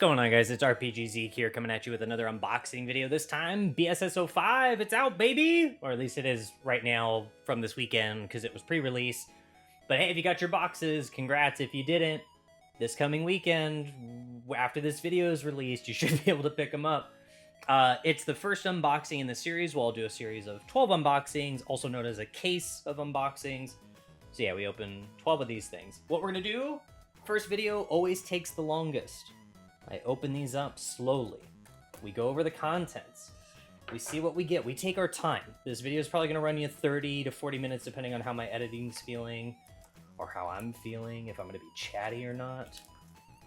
going on, guys? It's RPG Zeke here, coming at you with another unboxing video. This time, BSS 05, it's out, baby! Or at least it is right now from this weekend, because it was pre-release. But hey, if you got your boxes, congrats. If you didn't, this coming weekend, after this video is released, you should be able to pick them up. It's the first unboxing in the series. We'll do a series of 12 unboxings, also known as a case of unboxings. So yeah, we open 12 of these things. What we're going to do, first video always takes the longest. I open these up slowly. We go over the contents. We see what we get. We take our time. This video is probably going to run you 30 to 40 minutes depending on how my editing's feeling or how I'm feeling, if I'm going to be chatty or not.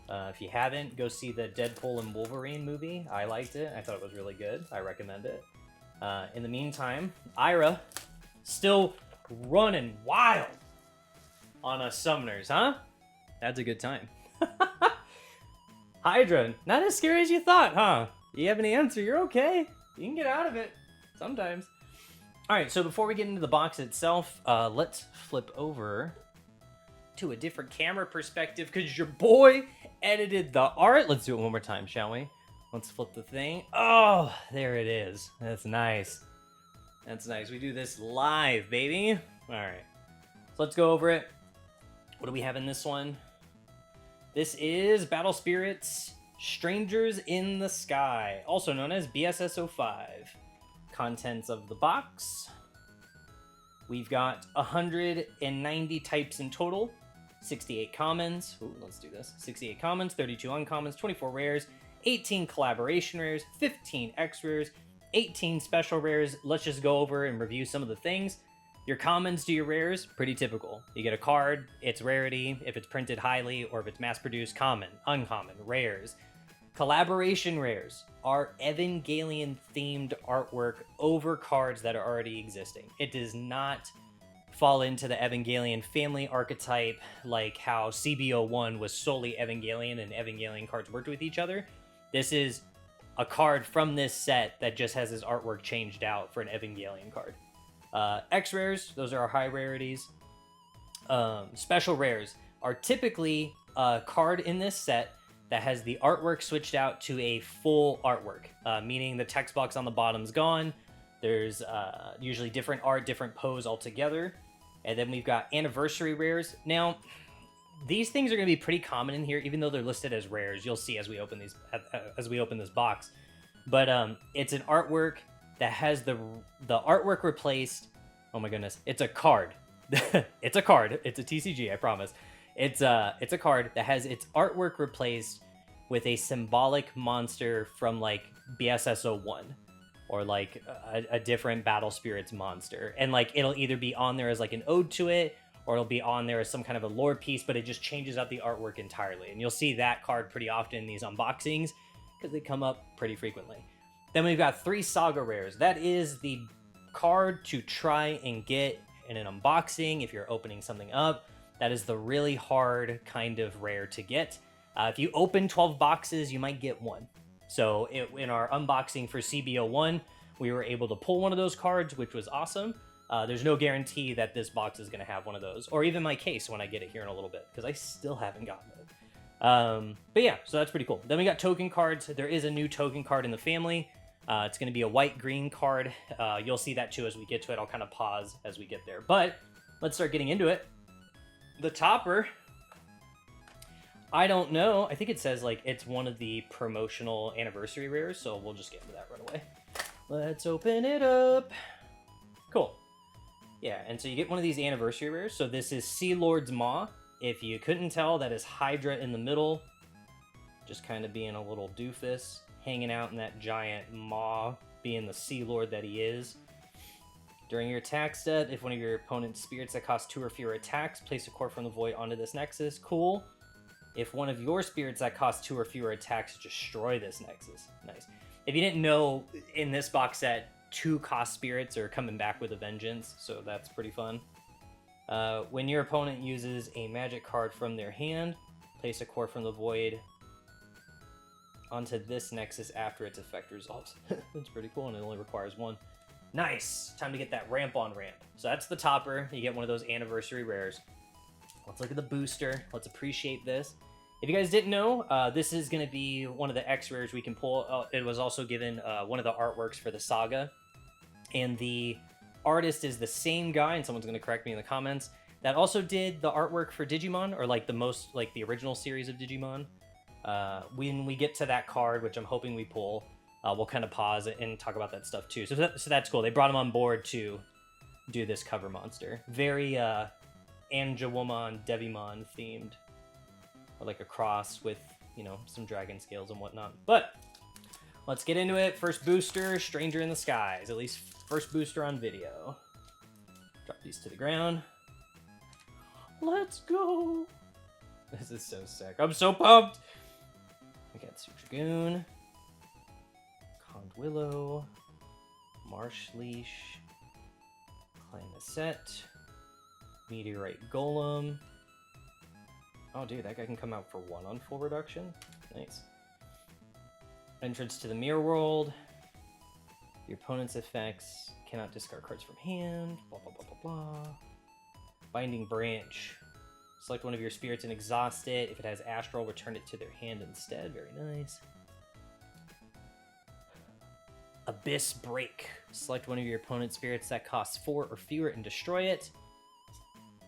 If you haven't, go see the Deadpool and Wolverine movie. I liked it. I thought it was really good. I recommend it. In the meantime, Ira, still running wild on us summoners, huh? That's a good time. Hydra, not as scary as you thought, huh? You have an answer, you're okay. You can get out of it sometimes. All right, so before we get into the box itself, let's flip over to a different camera perspective because your boy edited the art. Let's do it one more time, shall we? Let's flip the thing. Oh, there it is. That's nice. That's nice. We do this live, baby. All right, so let's go over it. What do we have in this one? This is Battle Spirits Strangers in the Sky, also known as BSS 05. Contents of the box. We've got 190 types in total, 68 commons. Ooh, let's do this. 68 commons, 32 uncommons, 24 rares, 18 collaboration rares, 15 X rares, 18 special rares. Let's just go over and review some of the things. Your commons to your rares, pretty typical. You get a card, it's rarity, if it's printed highly, or if it's mass-produced, common, uncommon, rares. Collaboration rares are Evangelion-themed artwork over cards that are already existing. It does not fall into the Evangelion family archetype like how CBO1 was solely Evangelion and Evangelion cards worked with each other. This is a card from this set that just has his artwork changed out for an Evangelion card. X rares, those are our high rarities. Special rares are typically a card in this set that has the artwork switched out to a full artwork, meaning the text box on the bottom's gone. There's usually different art, different pose altogether. And then we've got anniversary rares. Now, these things are going to be pretty common in here, even though they're listed as rares. You'll see as we open these, as we open this box. But it's an artwork that has the artwork replaced. Oh my goodness, it's a card. It's a card. It's a TCG, I promise. It's a card that has its artwork replaced with a symbolic monster from like BSS 01 or like a different Battle Spirits monster. And like it'll either be on there as like an ode to it or it'll be on there as some kind of a lore piece, but it just changes out the artwork entirely. And you'll see that card pretty often in these unboxings because they come up pretty frequently. Then we've got 3 Saga rares. That is the card to try and get in an unboxing if you're opening something up. That is the really hard kind of rare to get. If you open 12 boxes, you might get one. So in our unboxing for CBO1, we were able to pull one of those cards, which was awesome. There's no guarantee that this box is going to have one of those, or even my case when I get it here in a little bit, because I still haven't gotten it. But yeah, so that's pretty cool. Then we got token cards. There is a new token card in the family. It's going to be a white-green card. You'll see that too as we get to it. I'll kind of pause as we get there. But let's start getting into it. The topper, I don't know. I think it says like it's one of the promotional anniversary rares, so we'll just get into that right away. Let's open it up. Cool. Yeah, and so you get one of these anniversary rares. So this is Sea Lord's Maw. If you couldn't tell, that is Hydra in the middle, just kind of being a little doofus, hanging out in that giant maw, being the Sea Lord that he is. During your attack step, if one of your opponent's spirits that cost 2 or fewer attacks, place a core from the void onto this nexus. Cool. If one of your spirits that cost 2 or fewer attacks, destroy this nexus. Nice. If you didn't know, in this box set, 2 cost spirits are coming back with a vengeance, so that's pretty fun. When your opponent uses a magic card from their hand, place a core from the void onto this nexus after its effect resolves. That's pretty cool, and it only requires 1. Nice! Time to get that ramp on ramp. So that's the topper. You get one of those anniversary rares. Let's look at the booster. Let's appreciate this. If you guys didn't know, this is going to be one of the X rares we can pull. It was also given one of the artworks for the saga. And the artist is the same guy, and someone's going to correct me in the comments, that also did the artwork for Digimon, or like the original series of Digimon. When we get to that card, which I'm hoping we pull, we'll kind of pause it and talk about that stuff too. So that's cool. They brought him on board to do this cover monster. Very Angewomon, Devimon themed. Or like a cross with, some dragon scales and whatnot. But let's get into it. First booster, Stranger in the Skies. At least first booster on video. Drop these to the ground. Let's go. This is so sick. I'm so pumped. We got Super Dragoon, Condwillow, Marsh Leash, Climacet, Meteorite Golem. Oh, dude, that guy can come out for 1 on full reduction. Nice. Entrance to the Mirror World. Your opponent's effects cannot discard cards from hand. Blah, blah, blah, blah, blah. Binding Branch. Select one of your spirits and exhaust it. If it has Astral, return it to their hand instead. Very nice. Abyss Break. Select one of your opponent's spirits that costs 4 or fewer and destroy it.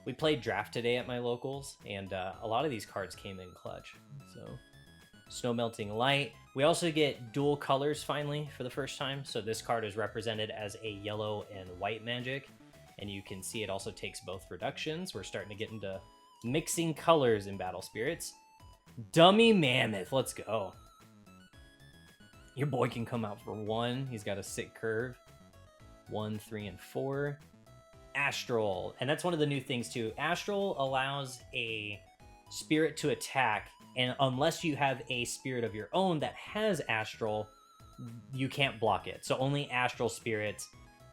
We played Draft today at my locals, and a lot of these cards came in clutch. So, Snow Melting Light. We also get dual colors finally for the first time. So this card is represented as a yellow and white magic, and you can see it also takes both reductions. We're starting to get into mixing colors in Battle Spirits. Dummy Mammoth, let's go. Your boy can come out for 1. He's got a sick curve. 1, 3, and 4. Astral, and that's one of the new things too. Astral allows a spirit to attack, and unless you have a spirit of your own that has Astral, you can't block it. So only Astral spirits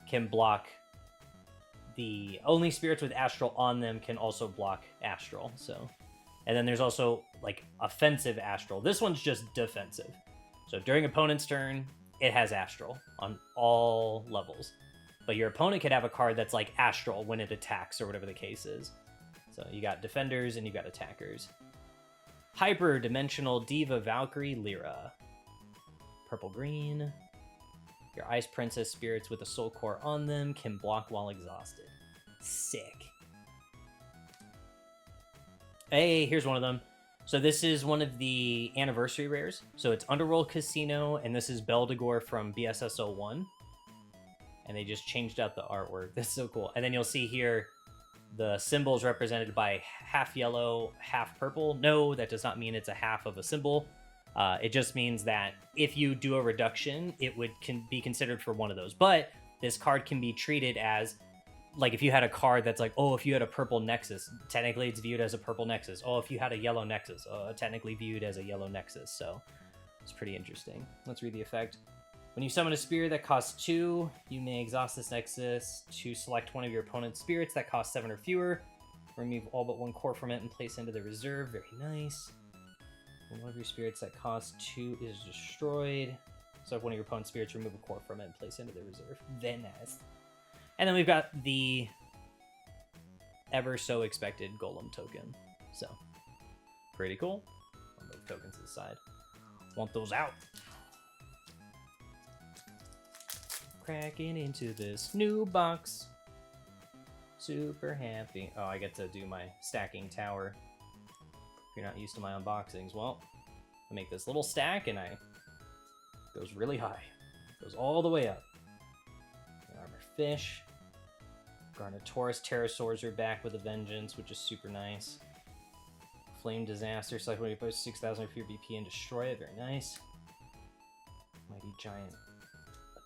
can block only spirits with Astral on them can also block Astral. So, and then there's also like offensive Astral. This one's just defensive. So during opponent's turn, it has Astral on all levels. But your opponent could have a card that's like Astral when it attacks, or whatever the case is. So you got defenders and you got attackers. Hyper-dimensional Diva Valkyrie Lyra. Purple-green. Your Ice Princess spirits with a Soul Core on them can block while exhausted. Sick. Hey, here's one of them. So this is one of the anniversary rares. So it's Underworld Casino, and this is Beldegor from BSS01. And they just changed out the artwork. That's so cool. And then you'll see here the symbol is represented by half yellow, half purple. No, that does not mean it's a half of a symbol. It just means that if you do a reduction, it can be considered for one of those. But this card can be treated as, like, if you had a card that's like, oh, if you had a purple Nexus, technically it's viewed as a purple Nexus. Oh, if you had a yellow Nexus, technically viewed as a yellow Nexus. So it's pretty interesting. Let's read the effect. When you summon a spirit that costs 2, you may exhaust this Nexus to select one of your opponent's spirits that costs 7 or fewer. Remove all but 1 core from it and place into the reserve. Very nice. When one of your spirits that costs 2 is destroyed, so if one of your opponent's spirits, remove a core from it and place into the reserve. Very nice. And then we've got the ever so expected Golem token. So, pretty cool. I'll move tokens to the side. Want those out. Cracking into this new box. Super happy. Oh, I get to do my stacking tower. If you're not used to my unboxings, well, I make this little stack and it goes really high. Goes all the way up. Armor Fish. Garnatoris Pterosaurs are back with a vengeance, which is super nice. Flame Disaster. Select when you post 6,000 for your BP and destroy it. Very nice. Mighty Giant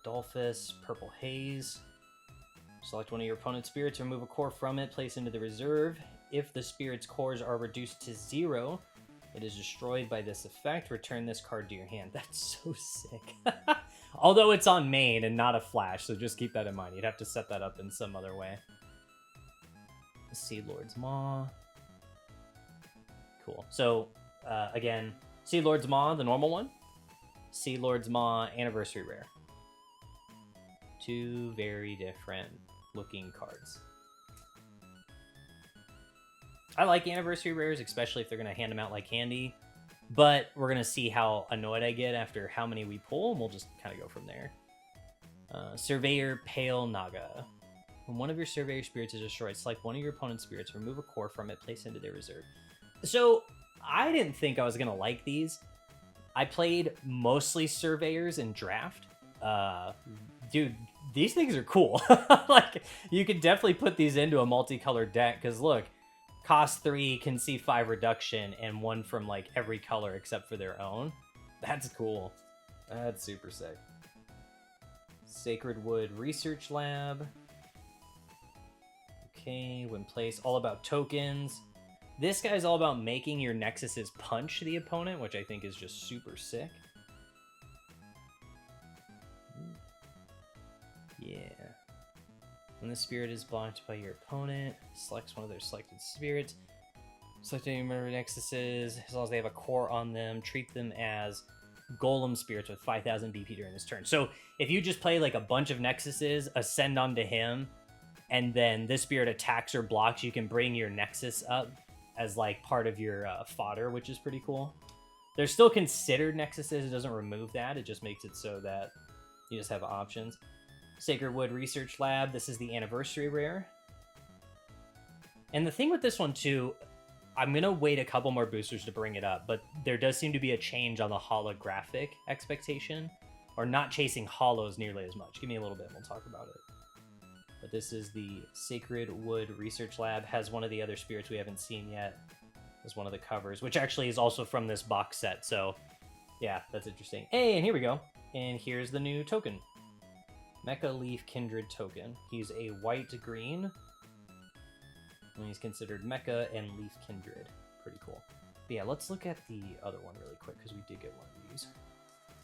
Adolphus, Purple Haze. Select one of your opponent's spirits, remove a core from it, place into the reserve. If the spirit's cores are reduced to 0, it is destroyed by this effect. Return this card to your hand. That's so sick. Although it's on main and not a flash, so just keep that in mind. You'd have to set that up in some other way. Seed Lord's Maw. Cool. So, again, Seed Lord's Maw, the normal one. Seed Lord's Maw, Anniversary Rare. 2 very different looking cards. I like Anniversary Rares, especially if they're going to hand them out like candy. But we're going to see how annoyed I get after how many we pull, and we'll just kind of go from there. Surveyor Pale Naga. When one of your Surveyor spirits is destroyed, select one of your opponent's spirits, remove a core from it, place it into their reserve. So, I didn't think I was going to like these. I played mostly Surveyors in Draft. Dude, these things are cool. Like, you could definitely put these into a multicolored deck, because look, cost 3, concede 5 reduction, and 1 from, like, every color except for their own. That's cool. That's super sick. Sacred Wood Research Lab. Okay, when placed, all about tokens. This guy's all about making your nexuses punch the opponent, which I think is just super sick. Yeah. When the spirit is blocked by your opponent, selects one of their selected spirits. Select any member nexuses, as long as they have a core on them, treat them as golem spirits with 5,000 BP during this turn. So if you just play like a bunch of nexuses, ascend onto him, and then this spirit attacks or blocks, you can bring your nexus up as like part of your fodder, which is pretty cool. They're still considered nexuses. It doesn't remove that. It just makes it so that you just have options. Sacred Wood Research Lab. This is the anniversary rare. And the thing with this one too, I'm going to wait a couple more boosters to bring it up, but there does seem to be a change on the holographic expectation, or not chasing holos nearly as much. Give me a little bit and we'll talk about it. But this is the Sacred Wood Research Lab. Has one of the other spirits we haven't seen yet as one of the covers, which actually is also from this box set. So yeah, that's interesting. Hey, and here we go. And here's the new token. Mecha Leaf Kindred token. He's a white-green. And he's considered Mecha and Leaf Kindred. Pretty cool. But yeah, let's look at the other one really quick, because we did get one of these.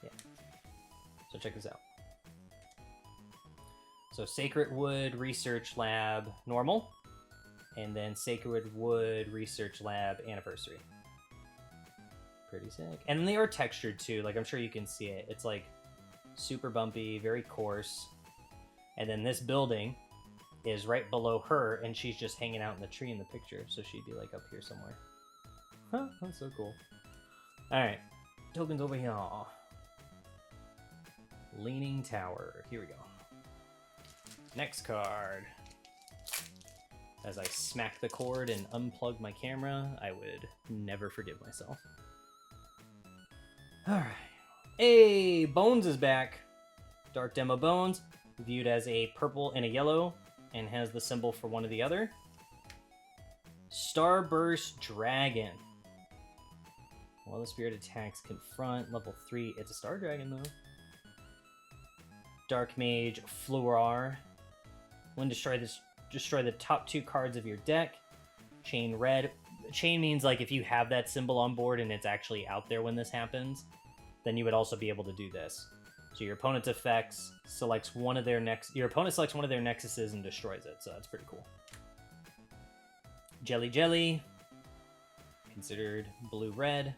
Yeah. So check this out. So Sacred Wood Research Lab normal, and then Sacred Wood Research Lab anniversary. Pretty sick. And then they are textured too, like I'm sure you can see it. It's like super bumpy, very coarse. And then this building is right below her, and she's just hanging out in the tree in the picture, so she'd be like up here somewhere. Huh, that's so cool. Alright, tokens over here. Leaning Tower. Here we go. Next card. As I smack the cord and unplug my camera, I would never forgive myself. Alright. Hey, Bones is back. Dark Demo Bones, viewed as a purple and a yellow, and has the symbol for one or the other. Starburst Dragon. While the spirit attacks, confront. Level 3. It's a Star Dragon, though. Dark Mage Fluorar. When destroy the top 2 cards of your deck. Chain red. Chain means like if you have that symbol on board and it's actually out there when this happens, then you would also be able to do this. So your opponent's effects selects one of their your opponent selects one of their nexuses and destroys it. So that's pretty cool. Jelly Jelly, considered blue-red.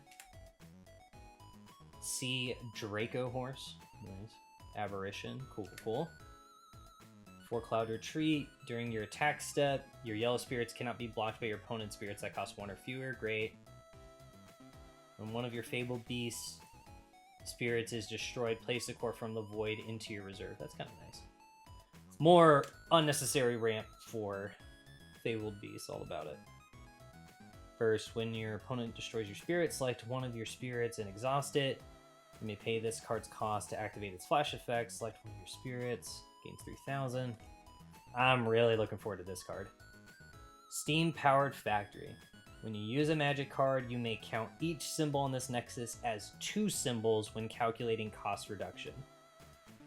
Sea Draco Horse, nice. Aberration, cool. 4 Cloud Retreat. During your attack step, your yellow spirits cannot be blocked by your opponent's spirits that cost 1 or fewer. Great. When one of your Fabled Beasts spirits is destroyed, place a core from the void into your reserve. That's kind of nice. More unnecessary ramp for Fabled Beasts, all about it. First, when your opponent destroys your spirit, select one of your spirits and exhaust it. You may pay this card's cost to activate its flash effect. Select one of your spirits. Gains 3,000. I'm really looking forward to this card. Steam Powered Factory. When you use a magic card, you may count each symbol on this nexus as 2 symbols when calculating cost reduction.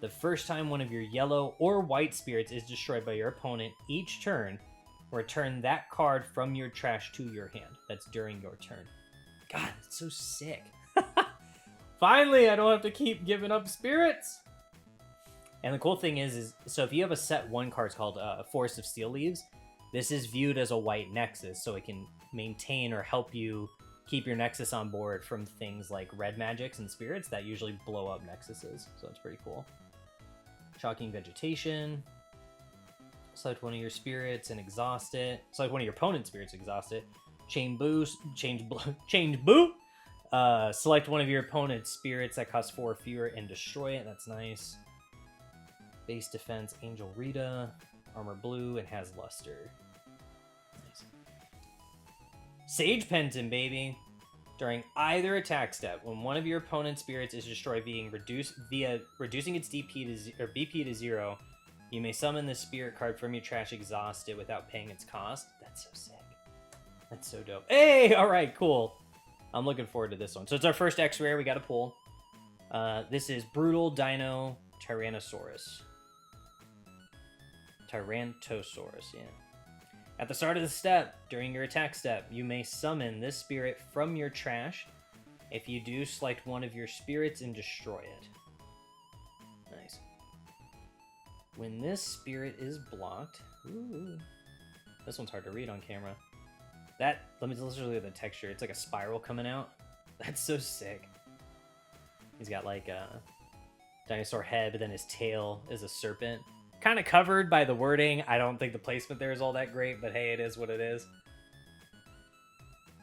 The first time one of your yellow or white spirits is destroyed by your opponent each turn, return that card from your trash to your hand. That's during your turn. God, that's so sick. Finally, I don't have to keep giving up spirits. And the cool thing is so if you have a set 1 card called Forest of Steel Leaves, this is viewed as a white nexus, so it can maintain or help you keep your nexus on board from things like red magics and spirits that usually blow up nexuses. So that's pretty cool. Shocking Vegetation. Select one of your spirits and exhaust it. Select one of your opponent's spirits, exhaust it. Change Boo. Select one of your opponent's spirits that cost 4 or fewer and destroy it. That's nice. Base defense, Angel Rita, armor blue, and has luster. Nice. Sage Pendant, baby. During either attack step, when one of your opponent's spirits is destroyed via reducing its BP to 0, you may summon this spirit card from your trash exhausted without paying its cost. That's so sick. That's so dope. Hey, all right, cool. I'm looking forward to this one. So it's our first X rare we got to pull. This is Brutal Dino Tyrannosaurus. Tyrantosaurus, yeah. At the start of the step, during your attack step, you may summon this spirit from your trash. If you do, select one of your spirits and destroy it. Nice. When this spirit is blocked... Ooh, this one's hard to read on camera. Let's look at the texture. It's like a spiral coming out. That's so sick. He's got like a dinosaur head, but then his tail is a serpent. Kind of covered by the wording. I don't think the placement there is all that great, but hey, it is what it is.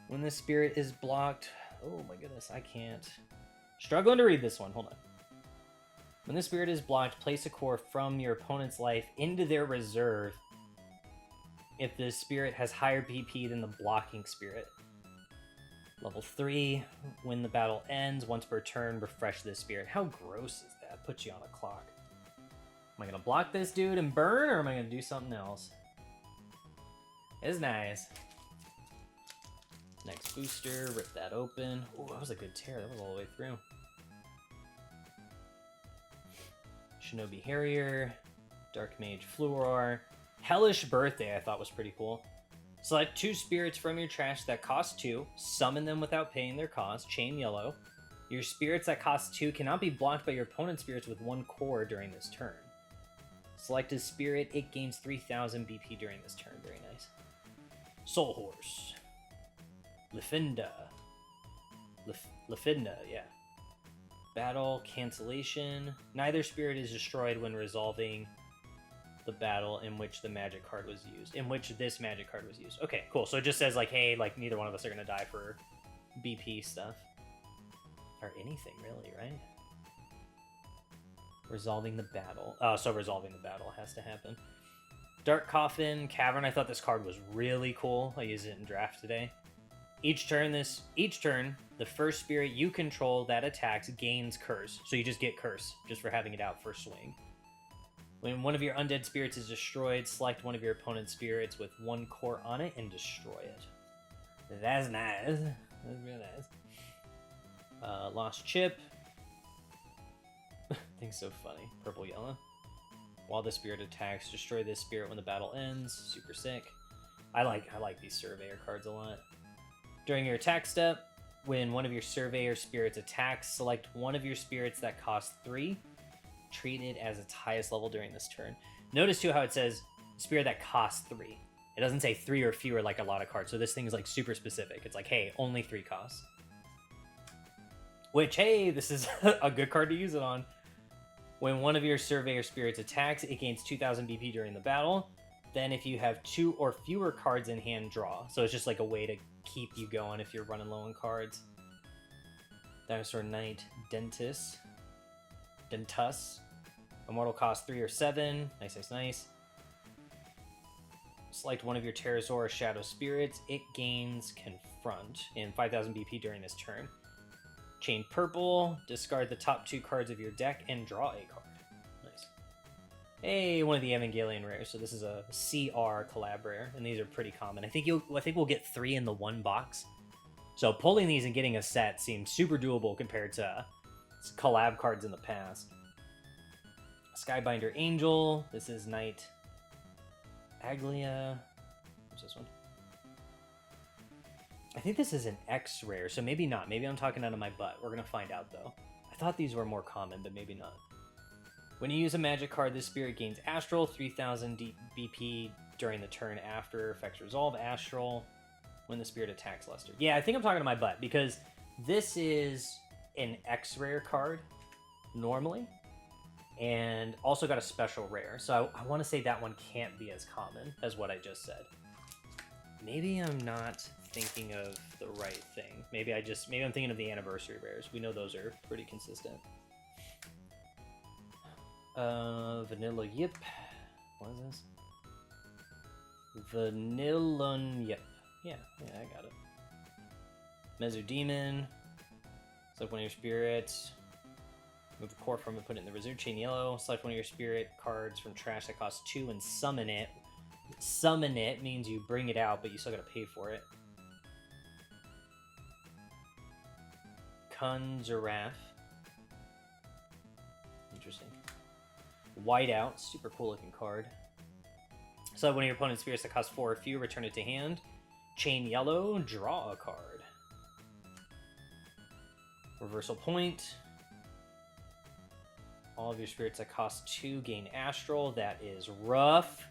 When this spirit is blocked... Oh my goodness, I can't. Struggling to read this one. Hold on. When this spirit is blocked, place a core from your opponent's life into their reserve if the spirit has higher BP than the blocking spirit. Level 3, when the battle ends, once per turn, refresh this spirit. How gross is that? Put you on a clock. Am I going to block this dude and burn, or am I going to do something else? It's nice. Next booster, rip that open. Oh, that was a good tear. That was all the way through. Shinobi Harrier, Dark Mage Fluor. Hellish Birthday I thought was pretty cool. Select 2 spirits from your trash that cost 2. Summon them without paying their cost. Chain yellow. Your spirits that cost 2 cannot be blocked by your opponent's spirits with 1 core during this turn. Select a spirit, it gains 3000 BP during this turn. Very nice. Soul Horse. Lifinda. Lifinda, yeah. Battle, cancellation. Neither spirit is destroyed when resolving the battle in which the magic card was used. In which this magic card was used. Okay, cool. So it just says like, hey, like neither one of us are going to die for BP stuff. Or anything, really, right? Resolving the battle. Oh, so resolving the battle has to happen. Dark Coffin, Cavern. I thought this card was really cool. I used it in draft today. Each turn, the first spirit you control that attacks gains curse. So you just get curse just for having it out for swing. When one of your undead spirits is destroyed, select one of your opponent's spirits with 1 core on it and destroy it. That's nice. That's real nice. Lost Chip. Thing's so funny. Purple yellow. While the spirit attacks, destroy this spirit when the battle ends. Super sick. I like these surveyor cards a lot. During your attack step, when one of your surveyor spirits attacks, select one of your spirits that cost 3. Treat it as its highest level during this turn. Notice too how it says spirit that costs 3. It doesn't say 3 or fewer like a lot of cards. So this thing is like super specific. It's like, hey, only 3 costs. Which, hey, this is a good card to use it on. When one of your surveyor spirits attacks, it gains 2000 BP during the battle. Then if you have 2 or fewer cards in hand, draw. So it's just like a way to keep you going if you're running low on cards. Dinosaur Knight Dentus. Immortal cost 3 or 7. Nice, nice, nice. Select one of your Pterosaur Shadow Spirits. It gains Confront and 5000 BP during this turn. Chain Purple. Discard the top 2 cards of your deck and draw a card. Nice. Hey, one of the Evangelion rares. So this is a CR collab rare, and these are pretty common. I think we'll get 3 in the 1 box. So pulling these and getting a set seems super doable compared to collab cards in the past. Skybinder Angel. This is Knight Aglia. What's this one? I think this is an X rare, so maybe not. Maybe I'm talking out of my butt. We're going to find out, though. I thought these were more common, but maybe not. When you use a magic card, this spirit gains Astral, 3000 BP during the turn after. Effects resolve Astral when the spirit attacks Luster. Yeah, I think I'm talking to my butt, because this is an X rare card, normally, and also got a special rare. So I want to say that one can't be as common as what I just said. Maybe I'm not thinking of the right thing. Maybe I'm thinking of the anniversary rares. We know those are pretty consistent. Vanilla Yip. What is this? Vanilla Yip. Yeah, I got it. Mezu Demon. Select one of your spirits. Move a core from it, put it in the reserve. Chain Yellow. Select one of your spirit cards from trash that costs 2 and summon it. Summon it means you bring it out, but you still gotta pay for it. Giraffe. Interesting. Whiteout, super cool looking card. So one of your opponent's spirits that costs 4 or fewer, return it to hand. Chain Yellow, draw a card. Reversal Point. All of your spirits that cost 2 gain Astral. That is rough.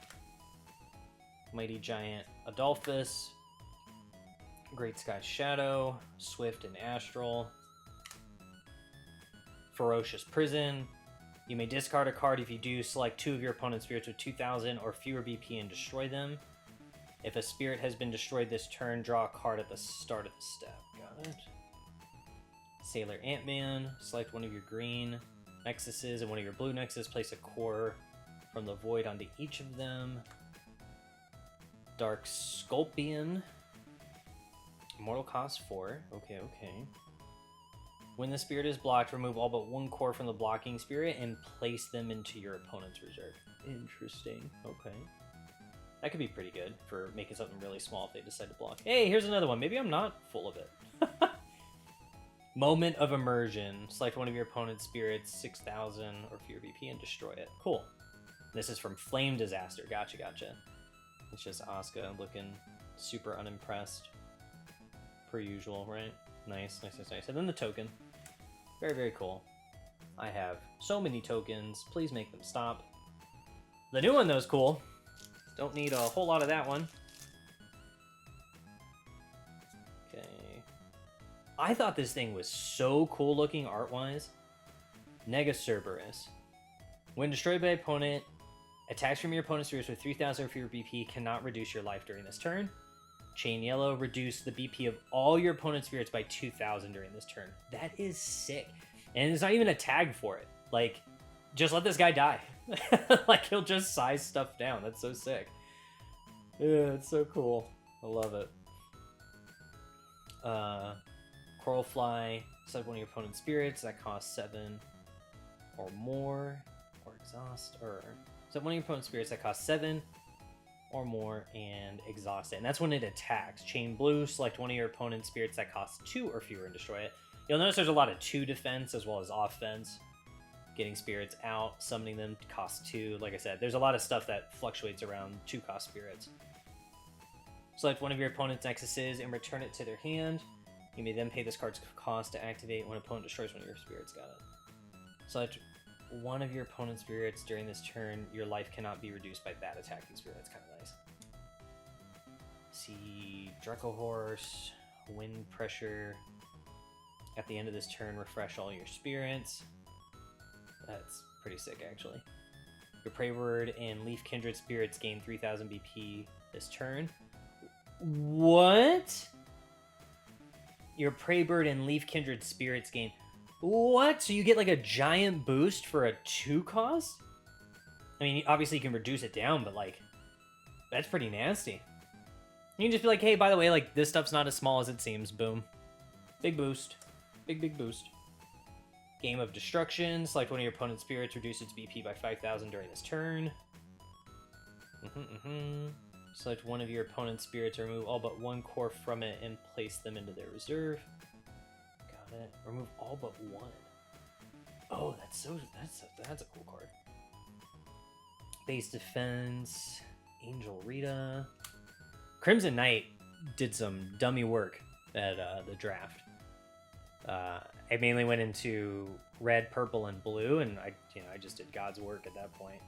Mighty Giant Adolphus. Great Sky Shadow. Swift and Astral. Ferocious Prison. You may discard a card. If you do, select 2 of your opponent's spirits with 2,000 or fewer BP and destroy them. If a spirit has been destroyed this turn, draw a card at the start of the step. Got it. Sailor Ant-Man. Select one of your green nexuses and one of your blue nexuses. Place a core from the void onto each of them. Dark Scorpion. Immortal cost 4. Okay. When the spirit is blocked, remove all but 1 core from the blocking spirit and place them into your opponent's reserve. Interesting. Okay. That could be pretty good for making something really small if they decide to block. Hey, here's another one. Maybe I'm not full of it. Moment of Immersion. Select one of your opponent's spirits, 6,000 or fewer BP, and destroy it. Cool. This is from Flame Disaster. Gotcha. It's just Asuka looking super unimpressed. Per usual, right? Nice. And then the token. Very, very cool. I have so many tokens. Please make them stop. The new one, though, is cool. Don't need a whole lot of that one. Okay. I thought this thing was so cool looking art-wise. Negacerberus. When destroyed by opponent, attacks from your opponent's spirits with 3,000 or fewer BP cannot reduce your life during this turn. Chain Yellow, reduce the BP of all your opponent's spirits by 2,000 during this turn. That is sick. And there's not even a tag for it. Like, just let this guy die. Like, he'll just size stuff down. That's so sick. Yeah, it's so cool. I love it. Coral Fly, select one of your opponent's spirits that costs 7 or more. Or exhaust, or... So one of your opponent's spirits that costs 7 or more and exhaust it. And that's when it attacks. Chain Blue, select one of your opponent's spirits that costs 2 or fewer and destroy it. You'll notice there's a lot of 2 defense as well as offense. Getting spirits out, summoning them costs 2. Like I said, there's a lot of stuff that fluctuates around 2 cost spirits. Select one of your opponent's nexuses and return it to their hand. You may then pay this card's cost to activate when an opponent destroys one of your spirits. Got it. Select one of your opponent's spirits during this turn. Your life cannot be reduced by bad attacking spirit. That's kind of nice. See, Draco Horse, Wind Pressure. At the end of this turn, refresh all your spirits. That's pretty sick, actually. Your Prey Word and Leaf Kindred spirits gain 3,000 BP this turn. What? Your Prey Bird and Leaf Kindred spirits gain... What? So you get like a giant boost for a 2 cost? I mean, obviously you can reduce it down, but like, that's pretty nasty. You can just be like, hey, by the way, like, this stuff's not as small as it seems. Boom. Big boost. Big boost. Game of Destruction. Select one of your opponent's spirits. Reduce its BP by 5,000 during this turn. Select one of your opponent's spirits. Remove all but 1 core from it and place them into their reserve. Got it. Remove all but 1. Oh, that's a cool card. Base Defense. Angel Rita. Crimson Knight did some dummy work at the draft. I mainly went into red, purple, and blue, and I just did God's work at that point.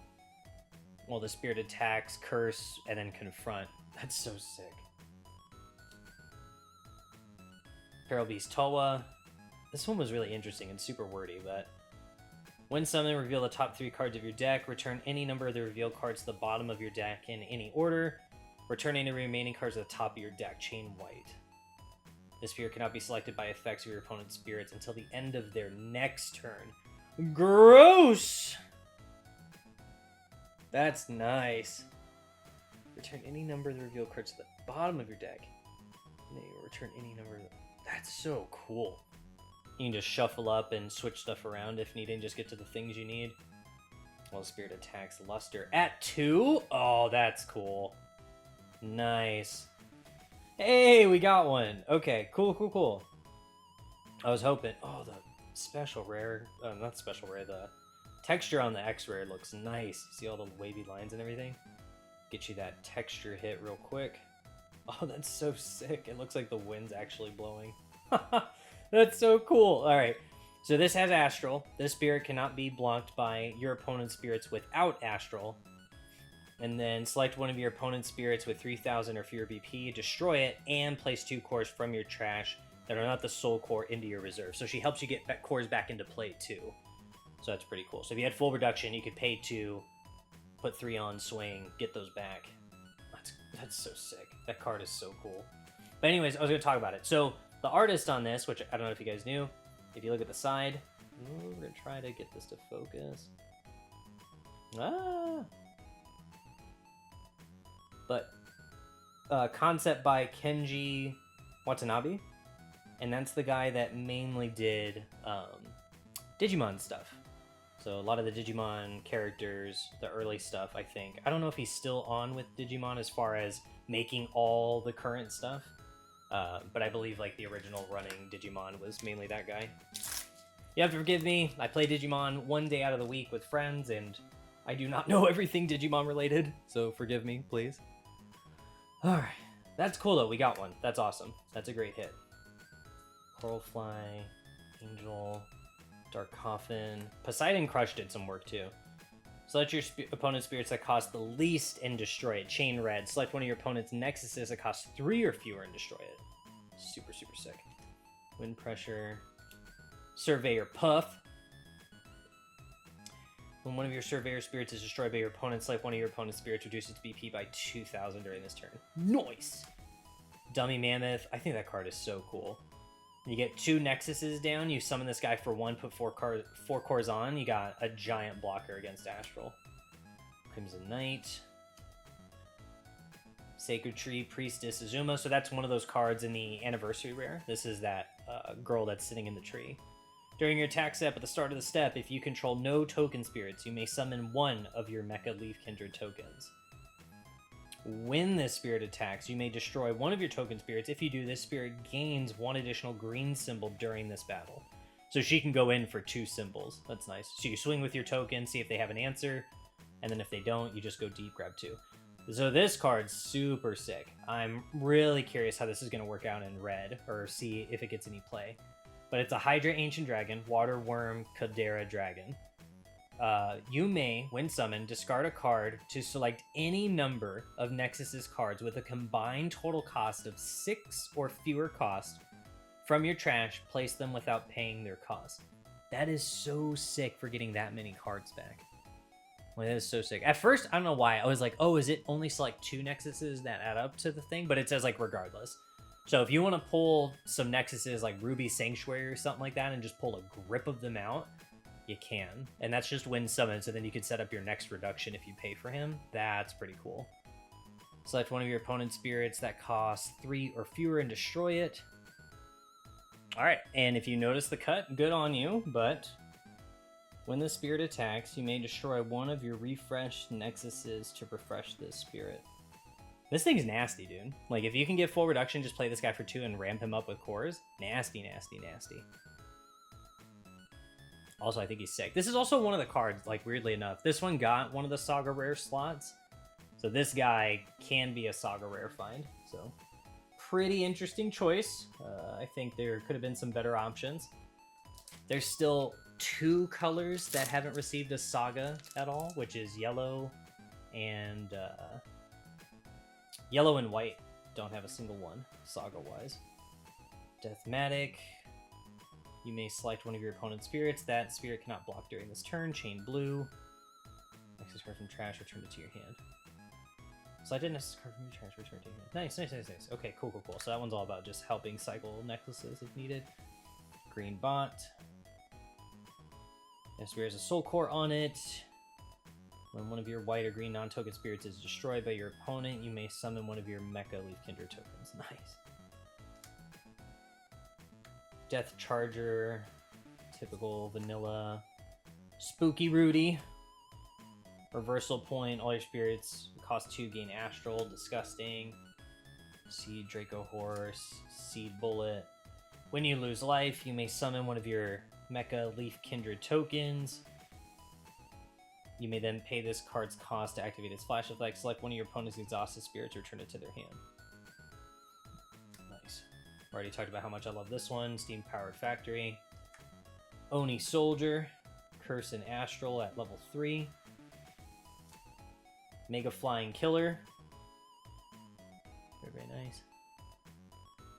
Well, the spirit attacks, curse, and then confront. That's so sick. Feral Beast Towa. This one was really interesting and super wordy, but when summoned, reveal the top 3 cards of your deck. Return any number of the revealed cards to the bottom of your deck in any order. Return any remaining cards at the top of your deck, chain white. This spirit cannot be selected by effects of your opponent's spirits until the end of their next turn. Gross! That's nice. Return any number of the revealed cards to the bottom of your deck. And then you return any number. That's so cool. You can just shuffle up and switch stuff around if needed and just get to the things you need. Well, spirit attacks Luster at 2. Oh, that's cool. Nice. Hey, we got one. Okay, cool. I was hoping. Oh, the special rare. Not special rare. The texture on the X rare looks nice. See all the wavy lines and everything? Get you that texture hit real quick. Oh, that's so sick. It looks like the wind's actually blowing. That's so cool. All right. So this has Astral. This spirit cannot be blocked by your opponent's spirits without Astral. And then select one of your opponent's spirits with 3,000 or fewer BP, destroy it, and place 2 cores from your trash that are not the soul core into your reserve. So she helps you get cores back into play too. So that's pretty cool. So if you had full reduction, you could pay 2, put 3 on swing, get those back. That's so sick. That card is so cool. But anyways, I was going to talk about it. So the artist on this, which I don't know if you guys knew, if you look at the side, we're going to try to get this to focus. But concept by Kenji Watanabe, and that's the guy that mainly did Digimon stuff. So a lot of the Digimon characters, the early stuff, I think. I don't know if he's still on with Digimon as far as making all the current stuff, but I believe like the original running Digimon was mainly that guy. You have to forgive me. I play Digimon one day out of the week with friends, and I do not know everything Digimon related, so forgive me, please. Alright, that's cool though, we got one. That's awesome. That's a great hit. Coralfly, Angel, Dark Coffin. Poseidon Crush did some work too. Select your opponent's spirits that cost the least and destroy it. Chain red. Select one of your opponent's nexuses that cost 3 or fewer and destroy it. Super sick. Wind Pressure. Surveyor Puff. When one of your Surveyor spirits is destroyed by your opponent, select one of your opponent's spirits, reduce its BP by 2,000 during this turn. Nice! Dummy Mammoth. I think that card is so cool. You get 2 nexuses down, you summon this guy for 1, put 4 cores on, you got a giant blocker against Astral. Crimson Knight. Sacred Tree, Priestess, Azuma. So that's one of those cards in the anniversary rare. This is that girl that's sitting in the tree. During your attack step at the start of the step, if you control no token spirits, you may summon 1 of your Mecha Leaf Kindred tokens. When this spirit attacks, you may destroy 1 of your token spirits. If you do, this spirit gains 1 additional green symbol during this battle. So she can go in for 2 symbols. That's nice. So you swing with your token, see if they have an answer, and then if they don't, you just go deep, grab 2. So this card's super sick. I'm really curious how this is going to work out in red, or see if it gets any play. But it's a Hydra Ancient Dragon, Water Worm Caldera Dragon. You may, when summoned, discard a card to select any number of Nexus's cards with a combined total cost of 6 or fewer cost from your trash, place them without paying their cost. That is so sick for getting that many cards back. Well, that is so sick. At first, I don't know why. I was like, oh, is it only select 2 Nexuses that add up to the thing? But it says, like, regardless. So if you want to pull some Nexuses like Ruby Sanctuary or something like that and just pull a grip of them out, you can. And that's just when summoned, so then you could set up your next reduction if you pay for him. That's pretty cool. Select one of your opponent's spirits that costs 3 or fewer and destroy it. Alright, and if you notice the cut, good on you, but when the spirit attacks, you may destroy 1 of your refreshed Nexuses to refresh this spirit. This thing's nasty, dude. Like, if you can get full reduction, just play this guy for 2 and ramp him up with cores. Nasty. Also, I think he's sick. This is also one of the cards, like, weirdly enough. This one got one of the Saga Rare slots. So this guy can be a Saga Rare find. So, pretty interesting choice. I think there could have been some better options. There's still 2 colors that haven't received a Saga at all, which is yellow and... Yellow and white don't have a single one, Saga-wise. Deathmatic. You may select one of your opponent's spirits. That spirit cannot block during this turn. Chain blue. Access card from trash, return it to your hand. Select a necessary card from your transfer turn. Nice, nice, nice, nice. Okay, cool, cool, cool. So that one's all about just helping cycle necklaces if needed. Green bot. If spirit has a soul core on it. When one of your white or green non-token spirits is destroyed by your opponent, you may summon one of your Mecha Leaf Kindred tokens. Nice. Death Charger. Typical vanilla. Spooky Rudy. Reversal point. All your spirits cost 2, gain Astral. Disgusting. Seed Draco Horse. Seed Bullet. When you lose life, you may summon one of your Mecha Leaf Kindred tokens. You may then pay this card's cost to activate its flash effect. Select one of your opponent's exhausted spirits, return it to their hand. Nice. Already talked about how much I love this one. Steam Powered Factory. Oni Soldier. Curse and Astral at level 3. Mega Flying Killer. Very, very nice.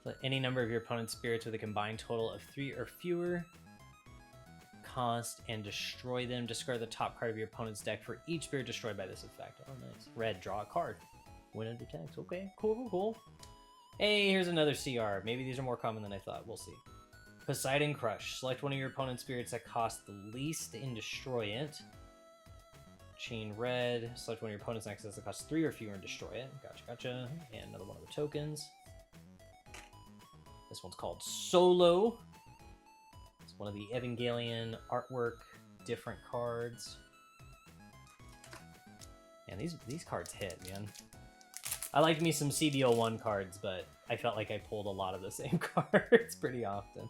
Let any number of your opponent's spirits with a combined total of 3 or fewer cost and destroy them. Discard the top card of your opponent's deck for each spirit destroyed by this effect. Oh, nice. Red, draw a card. Win under text. Okay, cool, cool, cool. Hey, here's another CR. Maybe these are more common than I thought. We'll see. Poseidon Crush. Select one of your opponent's spirits that cost the least and destroy it. Chain Red. Select one of your opponent's nexuses that costs 3 or fewer and destroy it. Gotcha, gotcha. And another one of the tokens. This one's called Solo. It's one of the Evangelion artwork, different cards. Man, these cards hit, man. I liked me some CBO1 cards, but I felt like I pulled a lot of the same cards pretty often.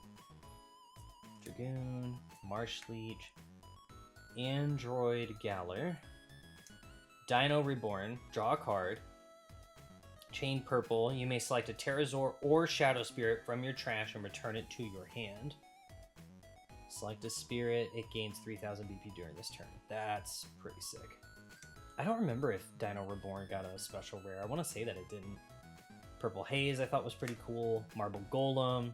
Dragoon, Marsh Leech, Android Galler, Dino Reborn, draw a card. Chain Purple, you may select a Pterosaur or Shadow Spirit from your trash and return it to your hand. Select a spirit, it gains 3000 BP during this turn. That's pretty sick. I don't remember if Dino Reborn got a special rare. I want to say that it didn't. Purple Haze I thought was pretty cool. Marble Golem.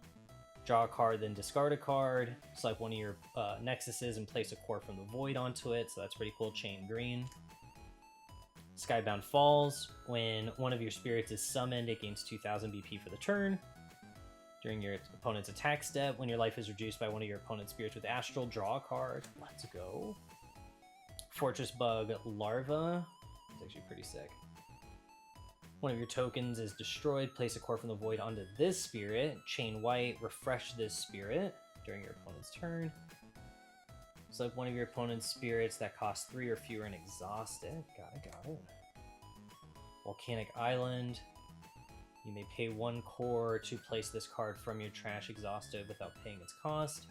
Draw a card, then discard a card. Select one of your nexuses and place a core from the void onto it, so that's pretty cool. Chain Green. Skybound Falls. When one of your spirits is summoned, it gains 2000 BP for the turn. During your opponent's attack step, when your life is reduced by one of your opponent's spirits with Astral, draw a card. Let's go. Fortress Bug Larva. It's actually pretty sick. One of your tokens is destroyed. Place a core from the void onto this spirit. Chain White. Refresh this spirit during your opponent's turn. Select one of your opponent's spirits that costs 3 or fewer and exhaust it. Got it, got it. Volcanic Island. You may pay 1 core to place this card from your trash exhausted without paying its cost.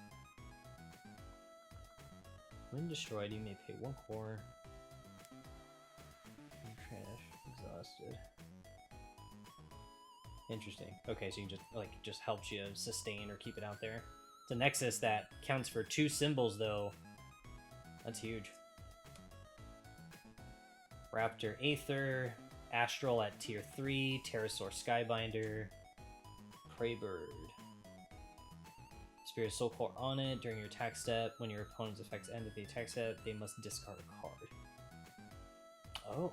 When destroyed, you may pay 1 core. Trash exhausted. Interesting. Okay, so you just helps you sustain or keep it out there. It's a Nexus that counts for 2 symbols though. That's huge. Raptor Aether, Astral at tier 3, Pterosaur Skybinder, Praybird. Spirit Soul Core on it. During your attack step, when your opponent's effects end at the attack step, they must discard a card. Oh.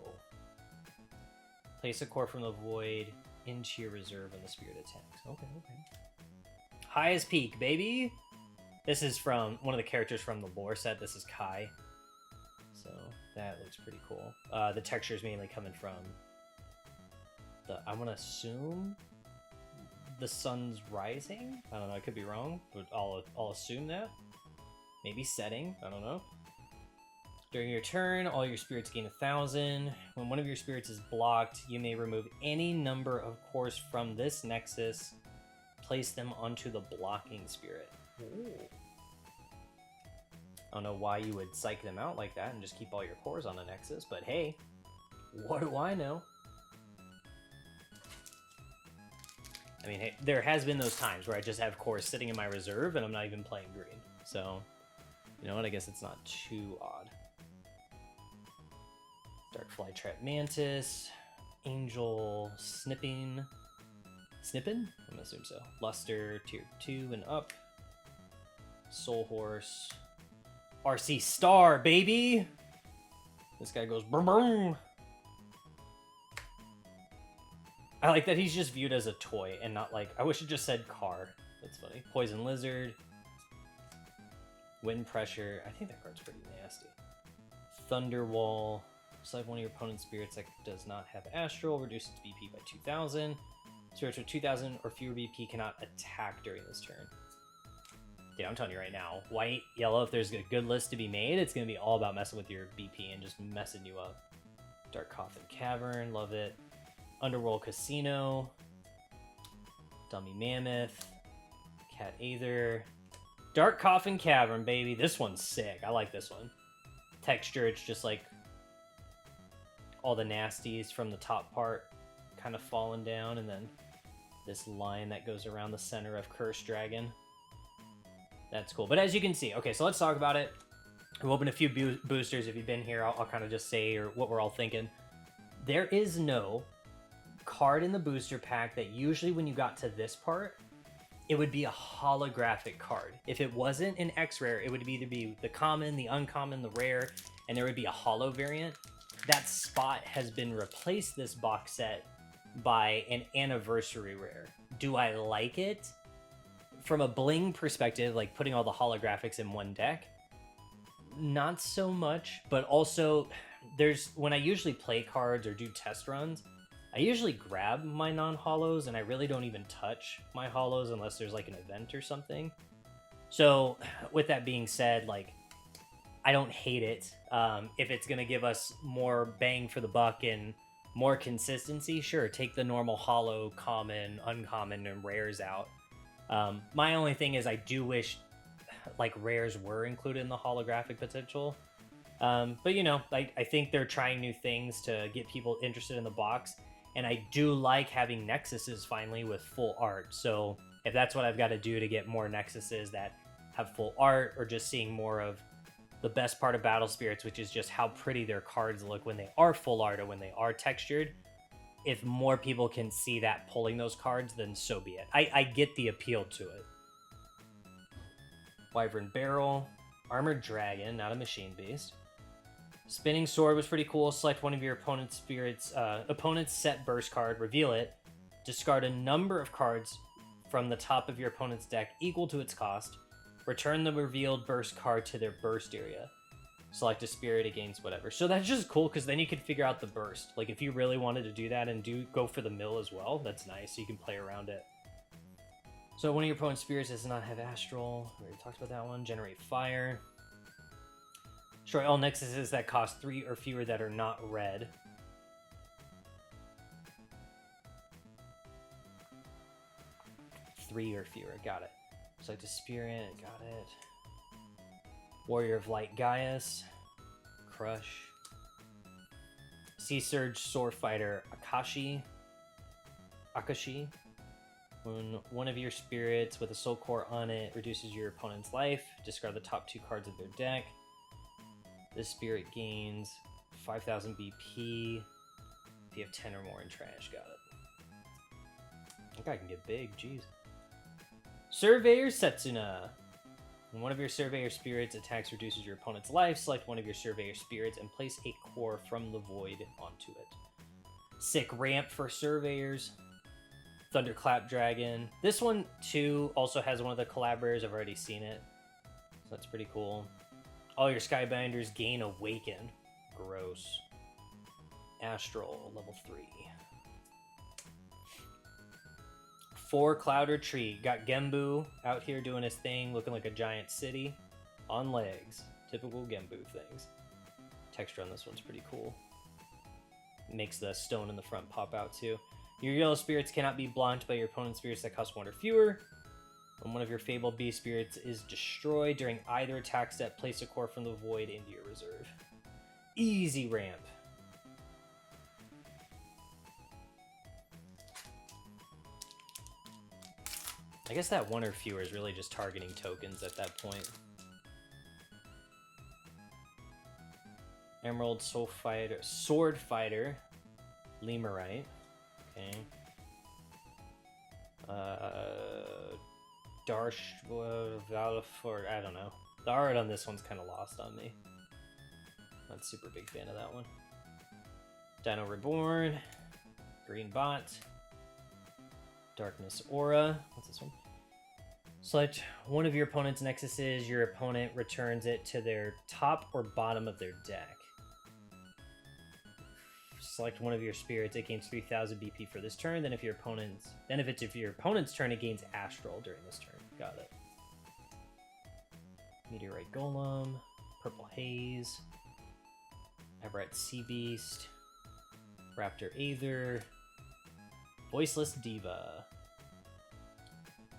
Place a core from the void into your reserve when the spirit attacks. Okay, okay. Highest peak, baby! This is from one of the characters from the lore set. This is Kai. So that looks pretty cool. The texture is mainly coming from the, I want to assume, the sun's rising? I don't know, I could be wrong, but I'll assume that. Maybe setting, I don't know. During your turn, all your spirits gain 1000. When one of your spirits is blocked, you may remove any number of cores from this nexus, place them onto the blocking spirit. Ooh. I don't know why you would psych them out like that and just keep all your cores on the nexus, but hey, what do I know? I mean, hey, there has been those times where I just have cores sitting in my reserve and I'm not even playing green. So, you know what? I guess it's not too odd. Dark Flytrap Mantis, Angel Snippin? I'm gonna assume so. Luster, tier 2 and up. Soul Horse. RC Star, baby! This guy goes boom boom! I like that he's just viewed as a toy and not like, I wish it just said car. That's funny. Poison Lizard. Wind Pressure. I think that card's pretty nasty. Thunderwall. Select one of your opponent's spirits that does not have Astral. Reduce its BP by 2,000. Spirits with 2,000 or fewer BP cannot attack during this turn. Yeah, I'm telling you right now. White, yellow, if there's a good list to be made, it's going to be all about messing with your BP and just messing you up. Dark Coffin Cavern. Love it. Underworld Casino. Dummy Mammoth. Cat Aether. Dark Coffin Cavern, baby. This one's sick. I like this one. Texture, it's just like all the nasties from the top part kind of falling down, and then this line that goes around the center of Cursed Dragon. That's cool. But as you can see, okay, so let's talk about it. We've opened a few boosters. If you've been here, I'll kind of just say or what we're all thinking. There is no card in the booster pack that usually when you got to this part, it would be a holographic card. If it wasn't an X-Rare, it would either be the common, the uncommon, the rare, and there would be a holo variant. That spot has been replaced this box set by an anniversary rare. Do I like it? From a bling perspective, like putting all the holographics in one deck, not so much, but also when I usually play cards or do test runs, I usually grab my non-holos and I really don't even touch my holos unless there's like an event or something. So with that being said, like, I don't hate it. If it's going to give us more bang for the buck and more consistency, sure, take the normal holo, common, uncommon, and rares out. My only thing is I do wish like rares were included in the holographic potential. But you know, I think they're trying new things to get people interested in the box. And I do like having nexuses finally with full art. So if that's what I've got to do to get more nexuses that have full art, or just seeing more of the best part of Battle Spirits, which is just how pretty their cards look when they are full art or when they are textured. If more people can see that pulling those cards, then so be it. I get the appeal to it. Wyvern Barrel. Armored Dragon, not a Machine Beast. Spinning Sword was pretty cool. Select one of your opponent's set burst card, reveal it, discard a number of cards from the top of your opponent's deck equal to its cost, return the revealed burst card to their burst area. Select a spirit against whatever. So that's just cool because then you can figure out the burst. Like if you really wanted to do that and go for the mill as well, that's nice. So you can play around it. So one of your opponent's spirits does not have Astral. We already talked about that one. Generate Fire. Destroy all nexuses that cost 3 or fewer that are not red. Three or fewer, got it. Select a spirit, got it. Warrior of Light Gaius. Crush. Sea Surge Sword Fighter Akashi. When one of your spirits with a soul core on it reduces your opponent's life, discard the top 2 cards of their deck. This spirit gains 5,000 BP if you have 10 or more in trash. Got it. That guy can get big, jeez. Surveyor Setsuna. When one of your Surveyor spirits attacks reduces your opponent's life, select one of your Surveyor spirits and place a core from the void onto it. Sick ramp for Surveyors. Thunderclap Dragon. This one, too, also has one of the collaborators. I've already seen it. So that's pretty cool. All your Skybinders gain Awaken. Gross. Astral, level 3. 4 Cloud Retreat. Got Gembu out here doing his thing, looking like a giant city. On legs. Typical Gembu things. Texture on this one's pretty cool. Makes the stone in the front pop out too. Your yellow spirits cannot be blocked by your opponent's spirits that cost 1 or fewer. When one of your Fabled Beast spirits is destroyed during either attack step, place a core from the void into your reserve. Easy ramp. I guess that 1 or fewer is really just targeting tokens at that point. Emerald Sword Fighter, Lemurite. Okay. Darsh Valafort, I don't know. The art on this one's kind of lost on me. Not super big fan of that one. Dino Reborn, Green Bot, Darkness Aura. What's this one? Select one of your opponent's nexuses. Your opponent returns it to their top or bottom of their deck. Select one of your spirits. It gains 3,000 BP for this turn. Then if your opponent's turn, it gains Astral during this turn. Got it. Meteorite Golem, Purple Haze, Everett Sea Beast, Raptor Aether, Voiceless Diva.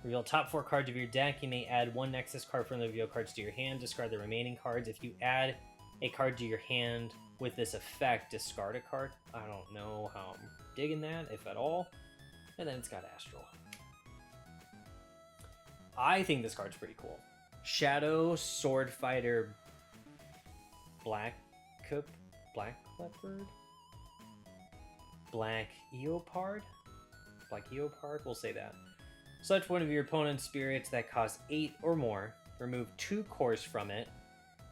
Reveal top 4 cards of your deck. You may add 1 Nexus card from the reveal cards to your hand. Discard the remaining cards. If you add a card to your hand with this effect, discard a card. I don't know how I'm digging that, if at all. And then it's got Astral. I think this card's pretty cool. Shadow Sword Fighter Black Leopard? Black Eopard? We'll say that. Select one of your opponent's spirits that cost 8 or more. Remove 2 cores from it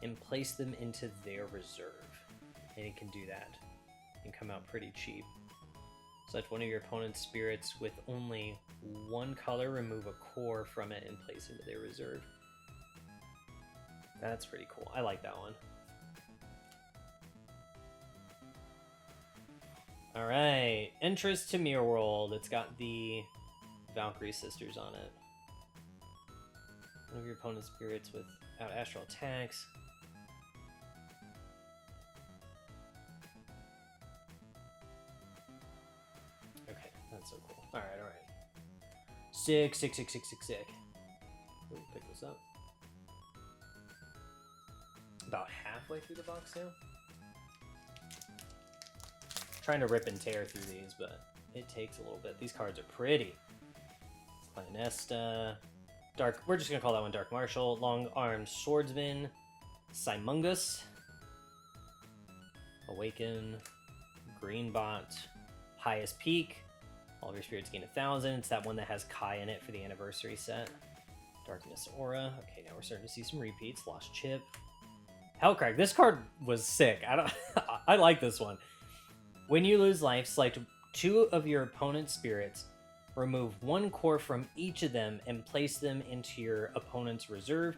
and place them into their reserve. And it can do that. It can come out pretty cheap. Select one of your opponent's spirits with only 1 color. Remove a core from it and place it into their reserve. That's pretty cool. I like that one. Alright. Entrance to Mirror World. It's got the Valkyrie Sisters on it. One of your opponent's spirits without astral attacks. Okay, that's so cool. Alright. Sick. Ooh, pick this up. About halfway through the box now. Trying to rip and tear through these, but it takes a little bit. These cards are pretty. Planesta, Dark. We're just gonna call that one Dark Marshal. Long Armed Swordsman, Simungus, Awaken, Greenbot, Highest Peak. All of your spirits gain 1,000. It's that one that has Kai in it for the anniversary set. Darkness Aura. Okay, now we're starting to see some repeats. Lost Chip. Hellcrack. This card was sick. I like this one. When you lose life, select 2 of your opponent's spirits, remove 1 core from each of them, and place them into your opponent's reserve.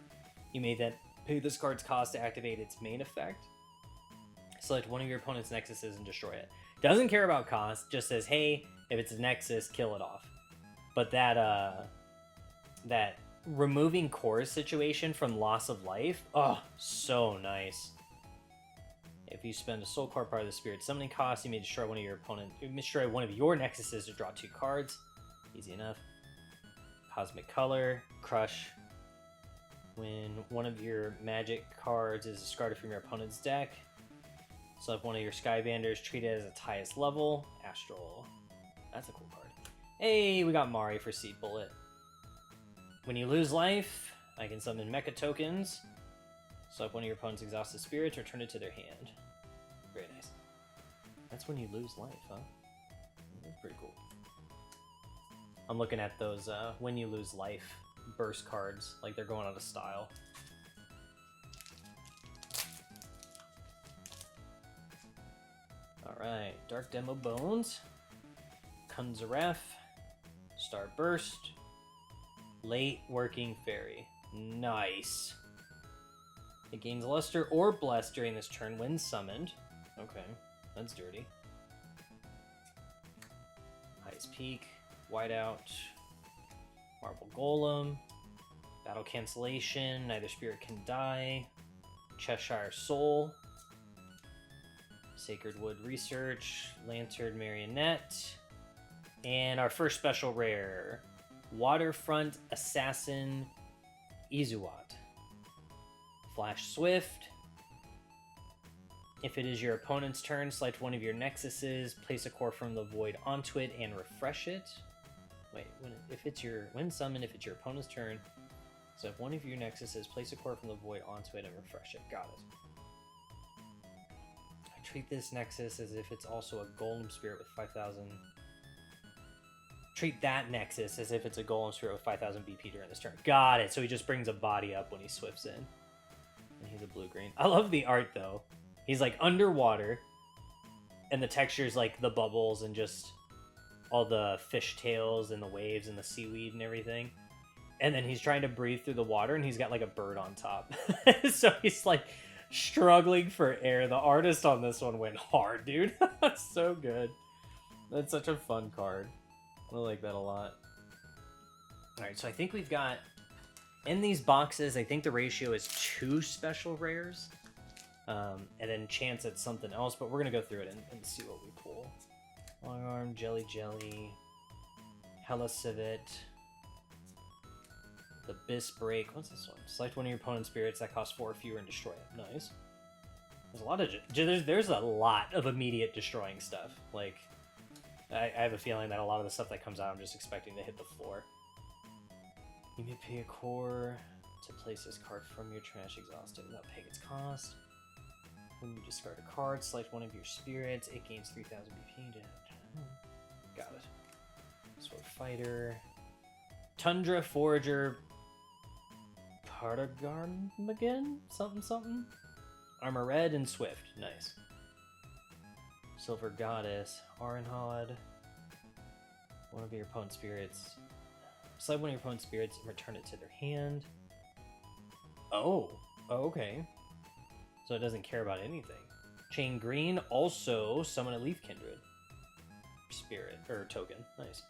You may then pay this card's cost to activate its main effect. Select one of your opponent's nexuses and destroy it. Doesn't care about cost, just says, hey, if it's a nexus, kill it off. But that removing cores situation from loss of life, oh, so nice. If you spend a soul core part of the spirit summoning cost, you may destroy one of your nexuses to draw 2 cards. Easy enough. Cosmic Color, Crush. When one of your magic cards is discarded from your opponent's deck, select one of your Skybanders, treat it as its highest level. Astral. That's a cool card. Hey, we got Mari for Seed Bullet. When you lose life, I can summon Mecha tokens. Select one of your opponent's exhausted spirits, return it to their hand. Very nice. That's when you lose life, huh? That's pretty cool. I'm looking at those when you lose life burst cards, like they're going out of style. Alright, Dark Demo Bones, Kunzaref, Starburst, Late Working Fairy. Nice. It gains Luster or Bless during this turn when summoned. Okay, that's dirty. Highest Peak, Whiteout, Marble Golem, Battle Cancellation, Neither Spirit Can Die, Cheshire Soul, Sacred Wood Research, Lantern Marionette, and our first special rare, Waterfront Assassin Izuat. Flash Swift. If it is your opponent's turn, select one of your nexuses, place a core from the void onto it, and refresh it. Wait, when summoned, if it's your opponent's turn, so if one of your nexuses, place a core from the void onto it and refresh it. Got it. I treat this nexus as if it's also a golem spirit with 5,000. Treat that nexus as if it's a golem spirit with 5,000 BP during this turn. Got it. So he just brings a body up when he swifts in. And he's a blue-green. I love the art, though. He's like underwater, and the texture's like the bubbles and just all the fish tails and the waves and the seaweed and everything. And then he's trying to breathe through the water, and he's got like a bird on top. So he's like struggling for air. The artist on this one went hard, dude. That's so good. That's such a fun card. I like that a lot. All right, so I think we've got, in these boxes, I think the ratio is 2 special rares. And then chance at something else, but we're going to go through it and see what we pull. Long Arm, Jelly, Hella Civet, the Bis Break. What's this one? Select one of your opponent's spirits that costs 4 or fewer and destroy it. Nice. There's a lot of there's a lot of immediate destroying stuff. Like, I have a feeling that a lot of the stuff that comes out, I'm just expecting to hit the floor. You may pay a core to place this card from your trash exhausted without paying its cost. When you discard a card, select one of your spirits. It gains 3,000 BP. Got it. Sword Fighter. Tundra Forager. Partagarmagan? Something? Armor Red and Swift. Nice. Silver Goddess. Arenhod. One of your opponent's spirits. Select one of your opponent's spirits and return it to their hand. Oh, okay. So it doesn't care about anything. Chain Green, also summon a Leaf Kindred. Spirit, or token. Nice.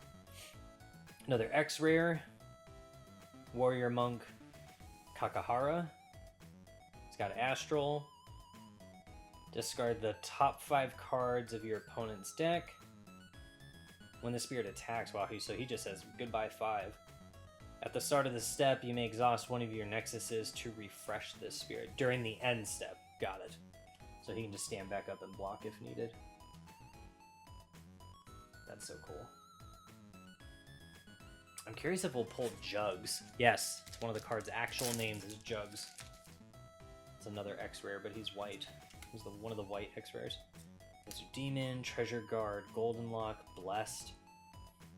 Another X-Rare. Warrior Monk. Kakahara. It's got Astral. Discard the top 5 cards of your opponent's deck. When the spirit attacks, wow, so he just says goodbye 5. At the start of the step, you may exhaust one of your nexuses to refresh this spirit during the end step. Got it. So he can just stand back up and block if needed. That's so cool. I'm curious if we'll pull Jugs. Yes, it's one of the card's actual names is Jugs. It's another X-Rare, but he's white. He's one of the white X-Rares. There's a Demon, Treasure Guard, Golden Lock, Blessed.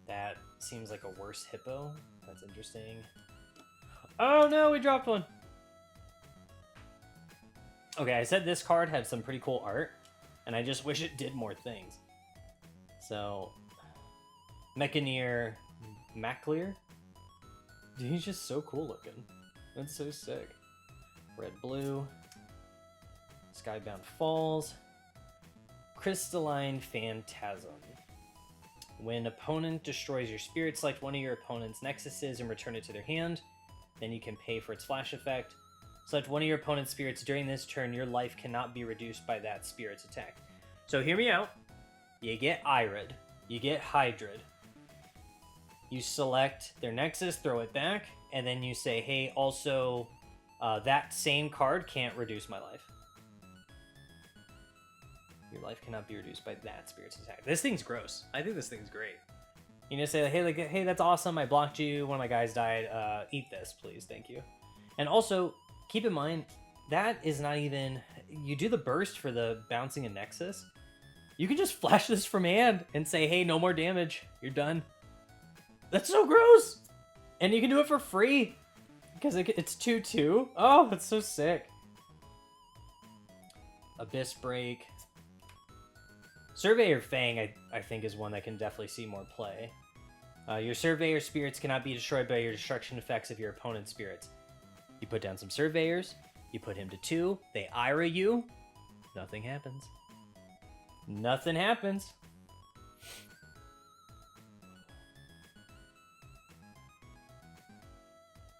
That seems like a worse hippo. That's interesting. Oh no, we dropped one! Okay, I said this card had some pretty cool art, and I just wish it did more things. So, Mechaneer Maclear. Dude, he's just so cool looking. That's so sick. Red Blue. Skybound Falls. Crystalline Phantasm. When opponent destroys your spirit, select one of your opponent's nexuses and return it to their hand. Then you can pay for its flash effect. Select one of your opponent's spirits during this turn. Your life cannot be reduced by that spirit's attack. So hear me out. You get Irid. You get Hydrid. You select their nexus, throw it back, and then you say, hey, also, that same card can't reduce my life. Your life cannot be reduced by that spirit's attack. This thing's gross. I think this thing's great. You just say, hey, that's awesome. I blocked you. One of my guys died. Eat this, please. Thank you. And also, keep in mind, that is not even... You do the burst for the bouncing a nexus. You can just flash this from hand and say, hey, no more damage. You're done. That's so gross. And you can do it for free. Because it's 2/2. Oh, that's so sick. Abyss Break. Surveyor Fang, I think, is one that can definitely see more play. Your Surveyor spirits cannot be destroyed by your destruction effects of your opponent's spirits. You put down some Surveyors, you put him to 2, they Ira you, nothing happens. Nothing happens.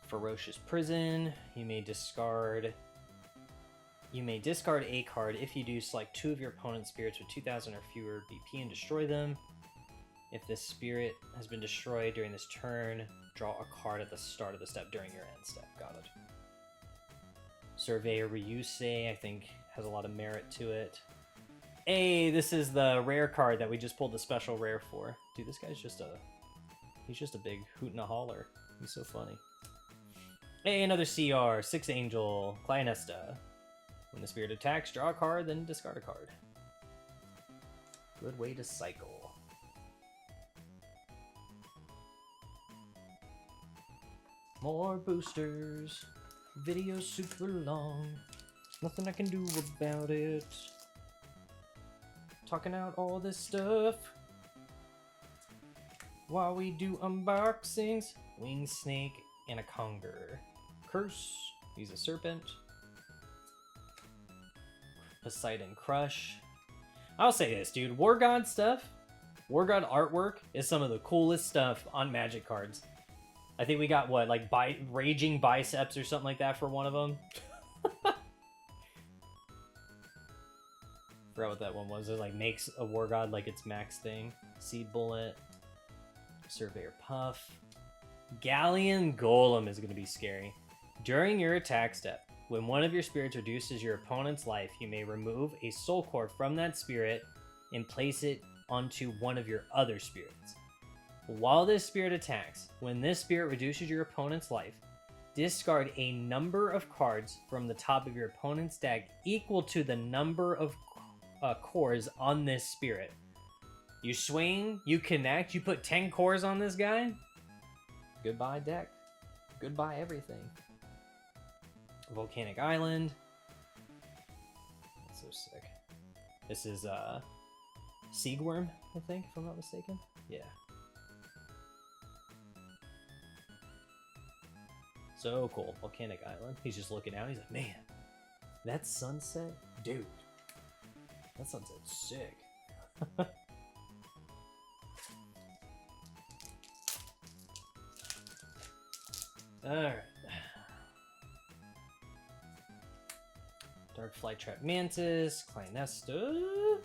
Ferocious Prison, you may discard a card. If you do, select 2 of your opponent's spirits with 2,000 or fewer BP and destroy them. If this spirit has been destroyed during this turn, draw a card at the start of the step during your end step. Got it. Surveyor Ryusei, I think, has a lot of merit to it. Hey, this is the rare card that we just pulled the special rare for. Dude, this guy's just he's just a big hoot and a holler. He's so funny. Hey, another CR, 6 Angel, Clyanesta. When the spirit attacks, draw a card, then discard a card. Good way to cycle. More boosters. Video super long. There's nothing I can do about it. Talking out all this stuff. while we do unboxings. Wing snake and a conger. Curse. He's a serpent. Poseidon Crush. I'll say this, dude. War God stuff, War God artwork is some of the coolest stuff on Magic cards. I think we got, what, like Raging Biceps or something like that for one of them. Forgot what that one was. It like makes a War God like its max thing. Seed Bullet. Surveyor Puff. Galleon Golem is going to be scary. During your attack step, when one of your spirits reduces your opponent's life, you may remove a soul core from that spirit and place it onto one of your other spirits. While this spirit attacks, when this spirit reduces your opponent's life, discard a number of cards from the top of your opponent's deck equal to the number of cores on this spirit. You swing, you connect, you put 10 cores on this guy. Goodbye deck. Goodbye everything. Volcanic Island. That's so sick. This is Siegworm, I think, if I'm not mistaken. Yeah. So cool. Volcanic Island. He's just looking out. He's like, man, that sunset? Dude. That sunset's sick. Alright. Dark Flytrap Mantis, Clynesta,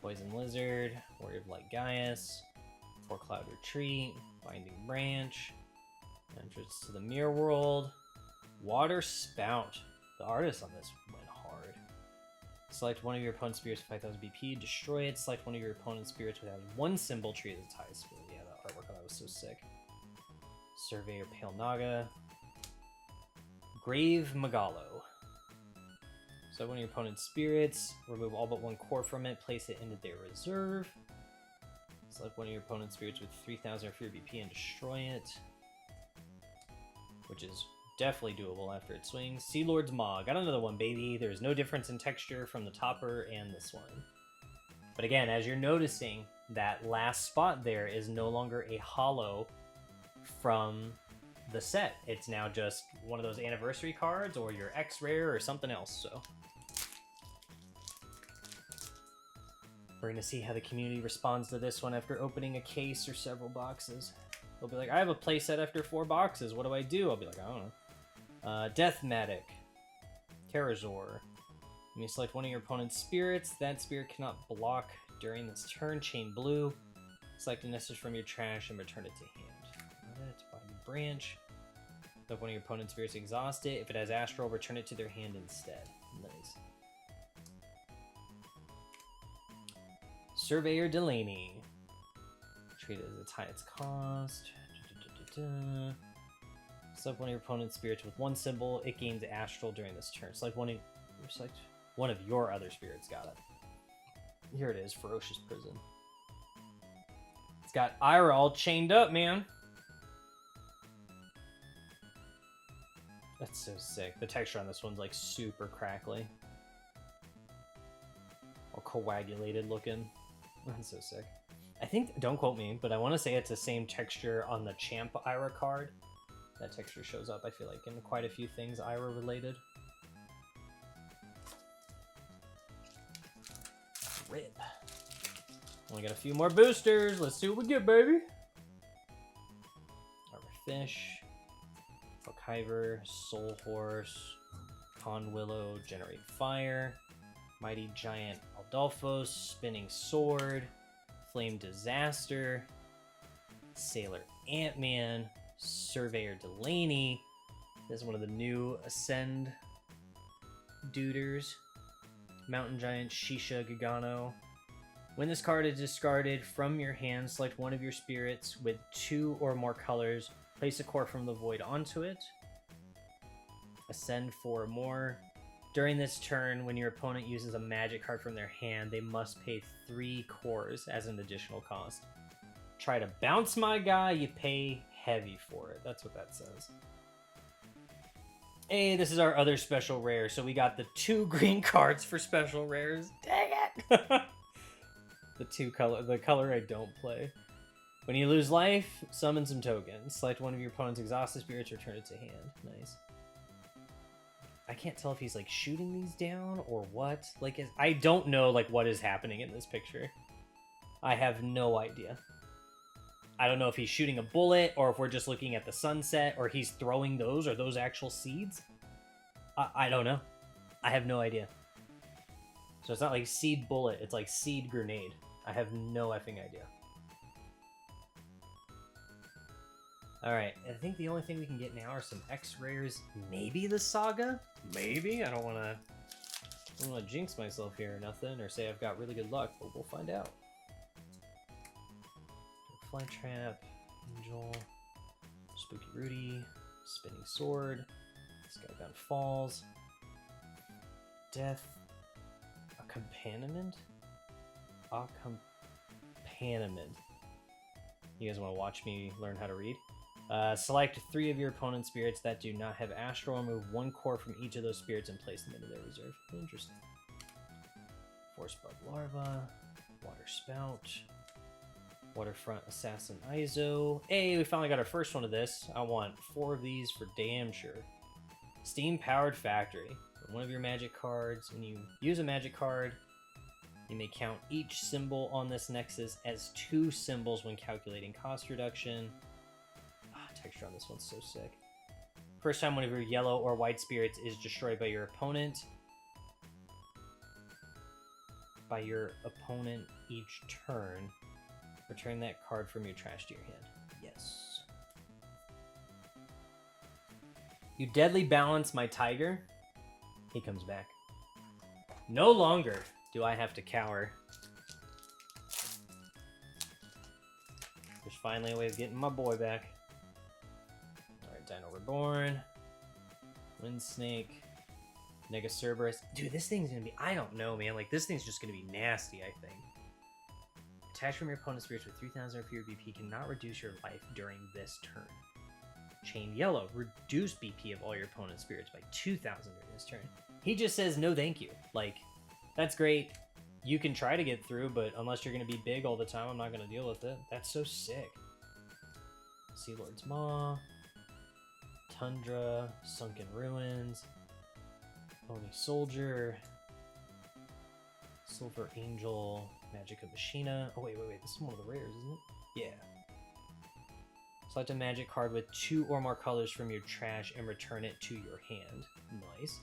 Poison Lizard, Warrior of Light Gaius, Four Cloud Retreat, Binding Branch, Entrance to the Mirror World, Water Spout. The artist on this went hard. Select one of your opponent's spirits for 5,000 BP, destroy it. Select one of your opponent's spirits without one symbol, treat it as its highest skill. Yeah, the artwork on that was so sick. Surveyor Pale Naga, Grave Megalo. So one of your opponent's spirits, remove all but one core from it, place it into their reserve. Select one of your opponent's spirits with 3,000 or fewer BP and destroy it. Which is definitely doable after it swings. Sea Lord's Maw. Got another one, baby. There's no difference in texture from the topper and this one. But again, as you're noticing, that last spot there is no longer a holo from the set. It's now just one of those anniversary cards or your X-Rare or something else, so. We're going to see how the community responds to this one after opening a case or several boxes. They'll be like, I have a playset after 4 boxes. What do I do? I'll be like, I don't know. Deathmatic. Terrazor. When you select one of your opponent's spirits, that spirit cannot block during this turn. Chain Blue. Select a message from your trash and return it to hand. Binding Branch. If one of your opponent's spirits exhaust it, if it has Astral, return it to their hand instead. Nice. Surveyor Delaney. Treat it as its highest cost. Select one of your opponent's spirits with one symbol. It gains Astral during this turn. Select one of your other spirits. Got it. Here it is. Ferocious Prison. It's got Ira all chained up, man. That's so sick. The texture on this one's like super crackly. All coagulated looking. That's so sick. I think, don't quote me, but I want to say it's the same texture on the Champ Ira card. That texture shows up, I feel like, in quite a few things Ira related. Rip. Only got a few more boosters. Let's see what we get, baby. Arbor Fish. Hiver, Soul Horse, Con Willow, Generate Fire, Mighty Giant Aldolphos, Spinning Sword, Flame Disaster, Sailor Ant-Man, Surveyor Delaney. This is one of the new Ascend duders. Mountain Giant Shisha Gigano. When this card is discarded from your hand, select one of your spirits with 2 or more colors. Place a core from the void onto it. Ascend 4 or more. During this turn, when your opponent uses a magic card from their hand, they must pay 3 cores as an additional cost. Try to bounce my guy, you pay heavy for it. That's what that says. Hey, this is our other special rare. So we got the 2 green cards for special rares. Dang it! The color I don't play. When you lose life, summon some tokens. Select one of your opponent's exhausted spirits, return it to hand. Nice. I can't tell if he's like shooting these down or what. Like, I don't know like what is happening in this picture. I have no idea. I don't know if he's shooting a bullet or if we're just looking at the sunset or he's throwing those. Are those actual seeds? I don't know. I have no idea. So it's not like seed bullet. It's like seed grenade. I have no effing idea. Alright, I think the only thing we can get now are some X-rares. Maybe the Saga? Maybe? I don't want to jinx myself here or nothing, or say I've got really good luck, but we'll find out. Fly Trap, Angel, Spooky Rudy, Spinning Sword, Skybound Falls, Death, Accompaniment? Accompaniment. You guys want to watch me learn how to read? Select 3 of your opponent's spirits that do not have astral, and remove 1 core from each of those spirits and place them into their reserve. Interesting. Force Bug Larva, Water Spout, Waterfront Assassin Izo. Hey, we finally got our first one of this. I want 4 of these for damn sure. Steam Powered Factory. One of your magic cards. When you use a magic card, you may count each symbol on this nexus as 2 symbols when calculating cost reduction. Texture on this one's so sick. First time one of your yellow or white spirits is destroyed by your opponent. Each turn. Return that card from your trash to your hand. Yes. You deadly balance my tiger. He comes back. No longer do I have to cower. There's finally a way of getting my boy back. Alright, Dino Reborn. Wind Snake. Nega Cerberus. Dude, this thing's gonna be... I don't know, man. Like, this thing's just gonna be nasty, I think. Attach from your opponent's spirits with 3,000 or fewer BP cannot reduce your life during this turn. Chain Yellow. Reduce BP of all your opponent's spirits by 2,000 during this turn. He just says no thank you. Like, that's great. You can try to get through, but unless you're going to be big all the time, I'm not going to deal with it. That's so sick. Sea Lord's Maw. Tundra. Sunken Ruins. Oni Soldier. Silver Angel. Magic of Machina. Oh, wait. This is one of the rares, isn't it? Yeah. Select a magic card with 2 or more colors from your trash and return it to your hand. Nice.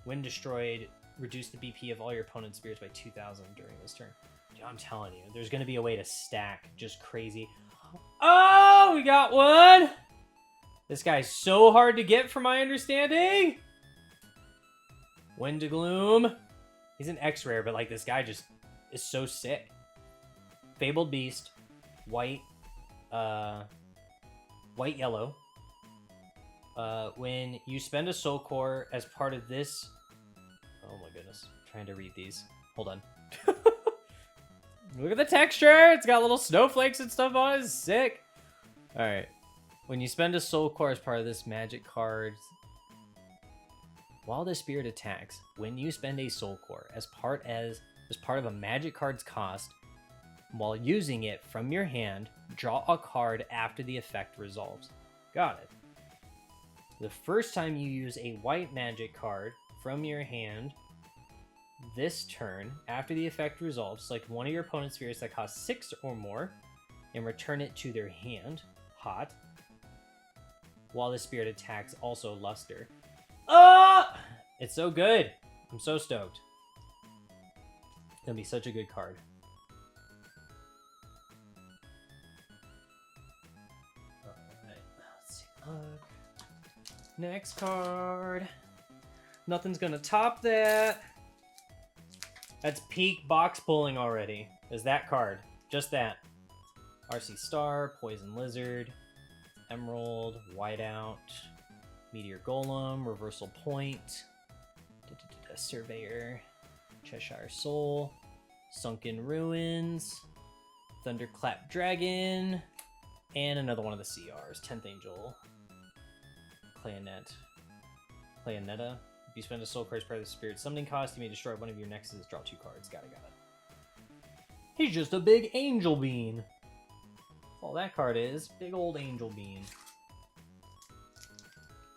When destroyed, reduce the BP of all your opponent's spirits by 2,000 during this turn. Dude, I'm telling you, there's going to be a way to stack just crazy. Oh, we got one! This guy's so hard to get from my understanding. Wind to Gloom. He's an X-rare, but like this guy just is so sick. Fabled Beast. White. White-yellow. When you spend a soul core as part of this... Oh my goodness. I'm trying to read these. Hold on. Look at the texture! It's got little snowflakes and stuff on it. It's sick. Alright. When you spend a soul core as part of this magic card... While the spirit attacks, when you spend a soul core as part of a magic card's cost, while using it from your hand, draw a card after the effect resolves. Got it. The first time you use a white magic card from your hand this turn, after the effect resolves, select one of your opponent's spirits that costs 6 or more and return it to their hand. Hot. While the spirit attacks, also Luster. It's so good. I'm so stoked. It's gonna be such a good card. Alright, let's see. Look. Next card. Nothing's gonna top that. That's peak box pulling already. Is that card. Just that. RC Star, Poison Lizard, Emerald, Whiteout, Meteor Golem, Reversal Point, Surveyor, Cheshire Soul, Sunken Ruins, Thunderclap Dragon, and another one of the CRs, 10th Angel, Clayonetta. If you spend a soul card as part of the spirit summoning cost, you may destroy one of your nexuses, draw 2 cards. Got it. He's just a big angel bean. All that card is. Big old Angel Bean.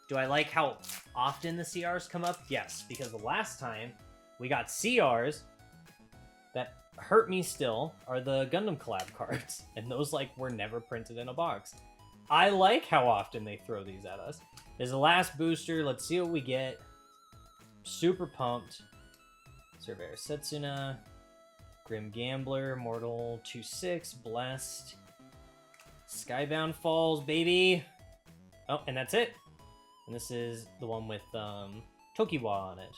Do I like how often the CRs come up? Yes, because the last time we got CRs that hurt me still are the Gundam collab cards. And those, like, were never printed in a box. I like how often they throw these at us. There's the last booster. Let's see what we get. Super pumped. Surveyor Setsuna. Grim Gambler. Mortal 2/6. Blessed. Skybound Falls, baby. Oh, and that's it. And this is the one with Tokiwa on it.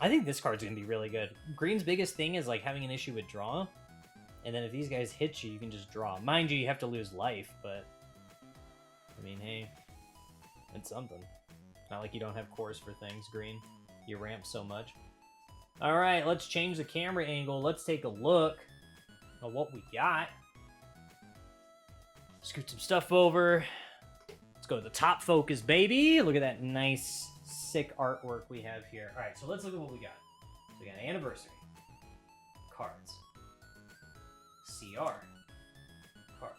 I think this card's going to be really good. Green's biggest thing is like having an issue with draw. And then if these guys hit you, you can just draw. Mind you, you have to lose life, but... I mean, hey, it's something. Not like you don't have cores for things, Green. You ramp so much. Alright, let's change the camera angle. Let's take a look at what we got. Scoot some stuff over. Let's go to the top focus, baby. Look at that nice, sick artwork we have here. Alright, so let's look at what we got. We got Anniversary. Cards. CR. Cards.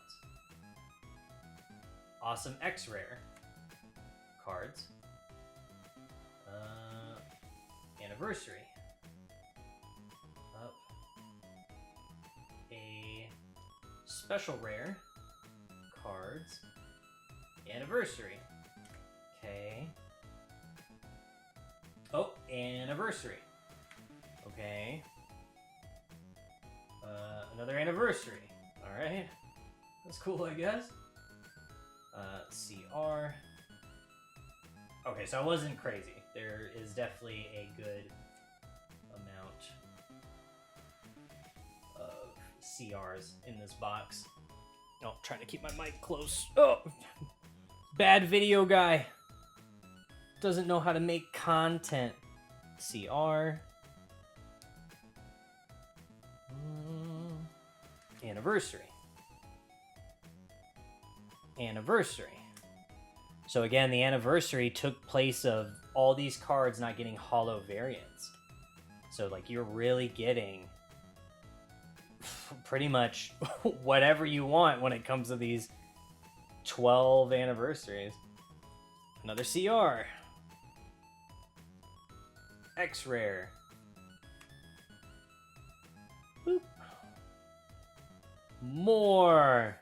Awesome X-Rare. Cards. Anniversary. Up. A special rare. Cards. Anniversary. Okay. Oh, Anniversary. Okay. Another Anniversary. Alright. That's cool, I guess. CR. Okay, so I wasn't crazy. There is definitely a good amount of CRs in this box. Oh, trying to keep my mic close. Oh! Bad video guy. Doesn't know how to make content. CR. Anniversary. Anniversary. So again, the Anniversary took place of all these cards not getting holo variants. So like you're really getting pretty much whatever you want when it comes to these 12 anniversaries. Another CR. X-Rare. Boop. More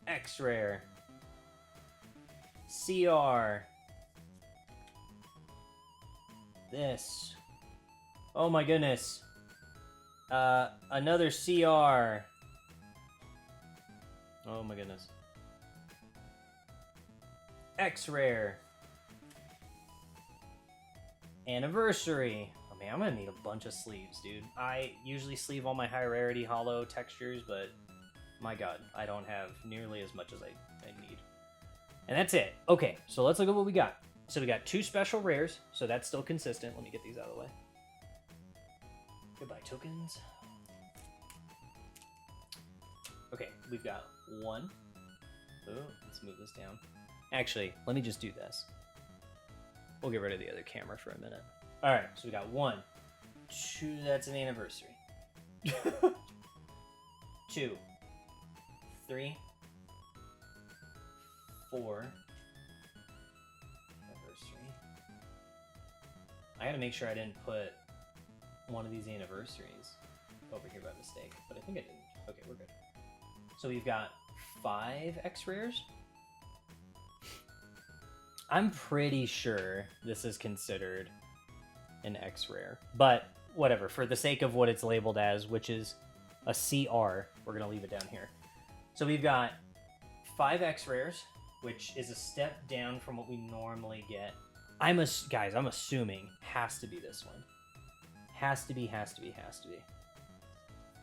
X-Rare. CR. This. Oh my goodness. Another CR. Oh my goodness. X-Rare. Anniversary. Oh man, I'm gonna need a bunch of sleeves, dude. I usually sleeve all my high rarity holo textures, but my god, I don't have nearly as much as I need. And that's it. Okay, so let's look at what we got. So we got 2 special rares, so that's still consistent. Let me get these out of the way. Goodbye, tokens. Okay, we've got 1. Oh, let's move this down. Actually, let me just do this. We'll get rid of the other camera for a minute. All right, so we got 1, 2, that's an anniversary. 2, 3, 4. Anniversary. I gotta make sure I didn't put one of these anniversaries over here by mistake, but I think I didn't. Okay, we're good. So we've got 5 X-Rares. I'm pretty sure this is considered an X-Rare, but whatever, for the sake of what it's labeled as, which is a CR, we're gonna leave it down here. So we've got 5 X-Rares, which is a step down from what we normally get. Guys, I'm assuming has to be this one. Has to be.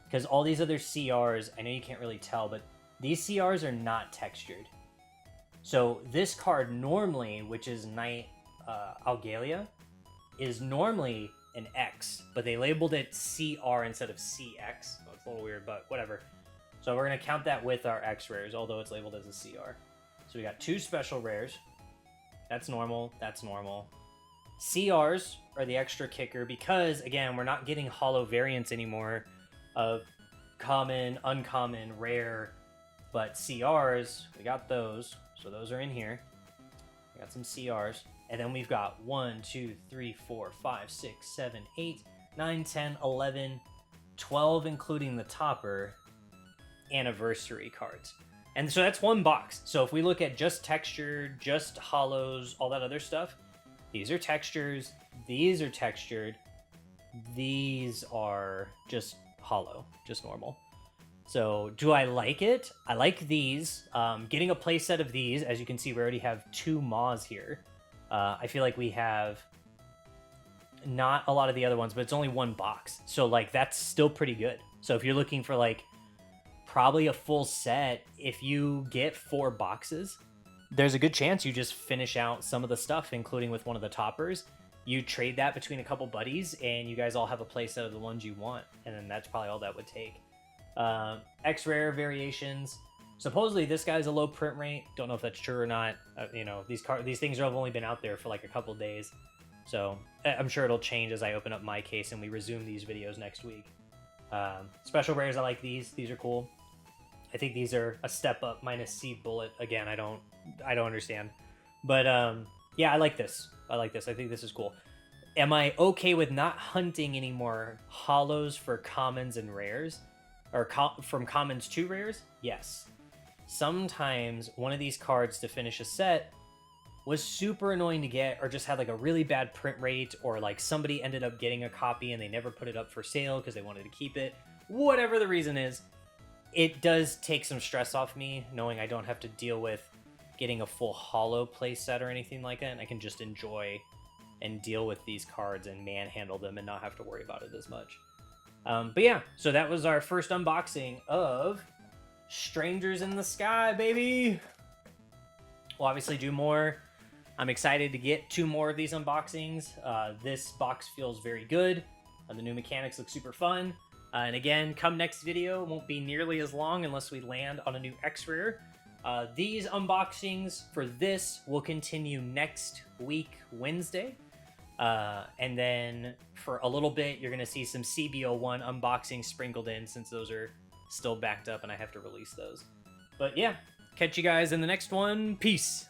Because all these other CRs, I know you can't really tell, but these CRs are not textured. So this card normally, which is Knight Algalia, is normally an X, but they labeled it CR instead of CX. So it's a little weird, but whatever. So we're going to count that with our X-Rares, although it's labeled as a CR. So we got 2 special rares. That's normal. That's normal. CRs are the extra kicker because, again, we're not getting holo variants anymore of common, uncommon, rare, But CRs, we got those. So those are in here. We got some CRs. And then we've got 1, 2, 3, 4, 5, 6, 7, 8, 9, 10, 11, 12, including the topper, anniversary cards. And so that's one box. So if we look at just textured, just holos, all that other stuff, these are textures, these are textured, these are just holo, just normal. So do I like it? I like these. Getting a playset of these, as you can see, we already have 2 Maws here. I feel like we have not a lot of the other ones, but it's only 1 box. So like that's still pretty good. So if you're looking for like probably a full set, if you get 4 boxes, there's a good chance you just finish out some of the stuff, including with one of the toppers. You trade that between a couple buddies, and you guys all have a playset of the ones you want, and then that's probably all that would take. X-Rare variations. Supposedly this guy's a low print rate. Don't know if that's true or not. You know, these things have only been out there for like a couple days. So I'm sure it'll change as I open up my case and we resume these videos next week. Special rares, I like these. These are cool. I think these are a step up, minus Seed Bullet. Again, I don't understand. But yeah, I like this. I think this is cool. Am I okay with not hunting any more holos for commons and rares? Or from commons to rares? Yes. Sometimes one of these cards to finish a set was super annoying to get, or just had like a really bad print rate, or like somebody ended up getting a copy and they never put it up for sale because they wanted to keep it. Whatever the reason is, it does take some stress off me knowing I don't have to deal with getting a full holo playset or anything like that, and I can just enjoy and deal with these cards and manhandle them and not have to worry about it as much. But yeah, so that was our first unboxing of Strangers in the Sky, baby! We'll obviously do more. I'm excited to get 2 more of these unboxings. This box feels very good. The new mechanics look super fun. And again, come next video, it won't be nearly as long unless we land on a new X-Rare. These unboxings for this will continue next week, Wednesday. And then for a little bit, you're going to see some CB01 unboxings sprinkled in, since those are still backed up and I have to release those. But yeah, catch you guys in the next one. Peace.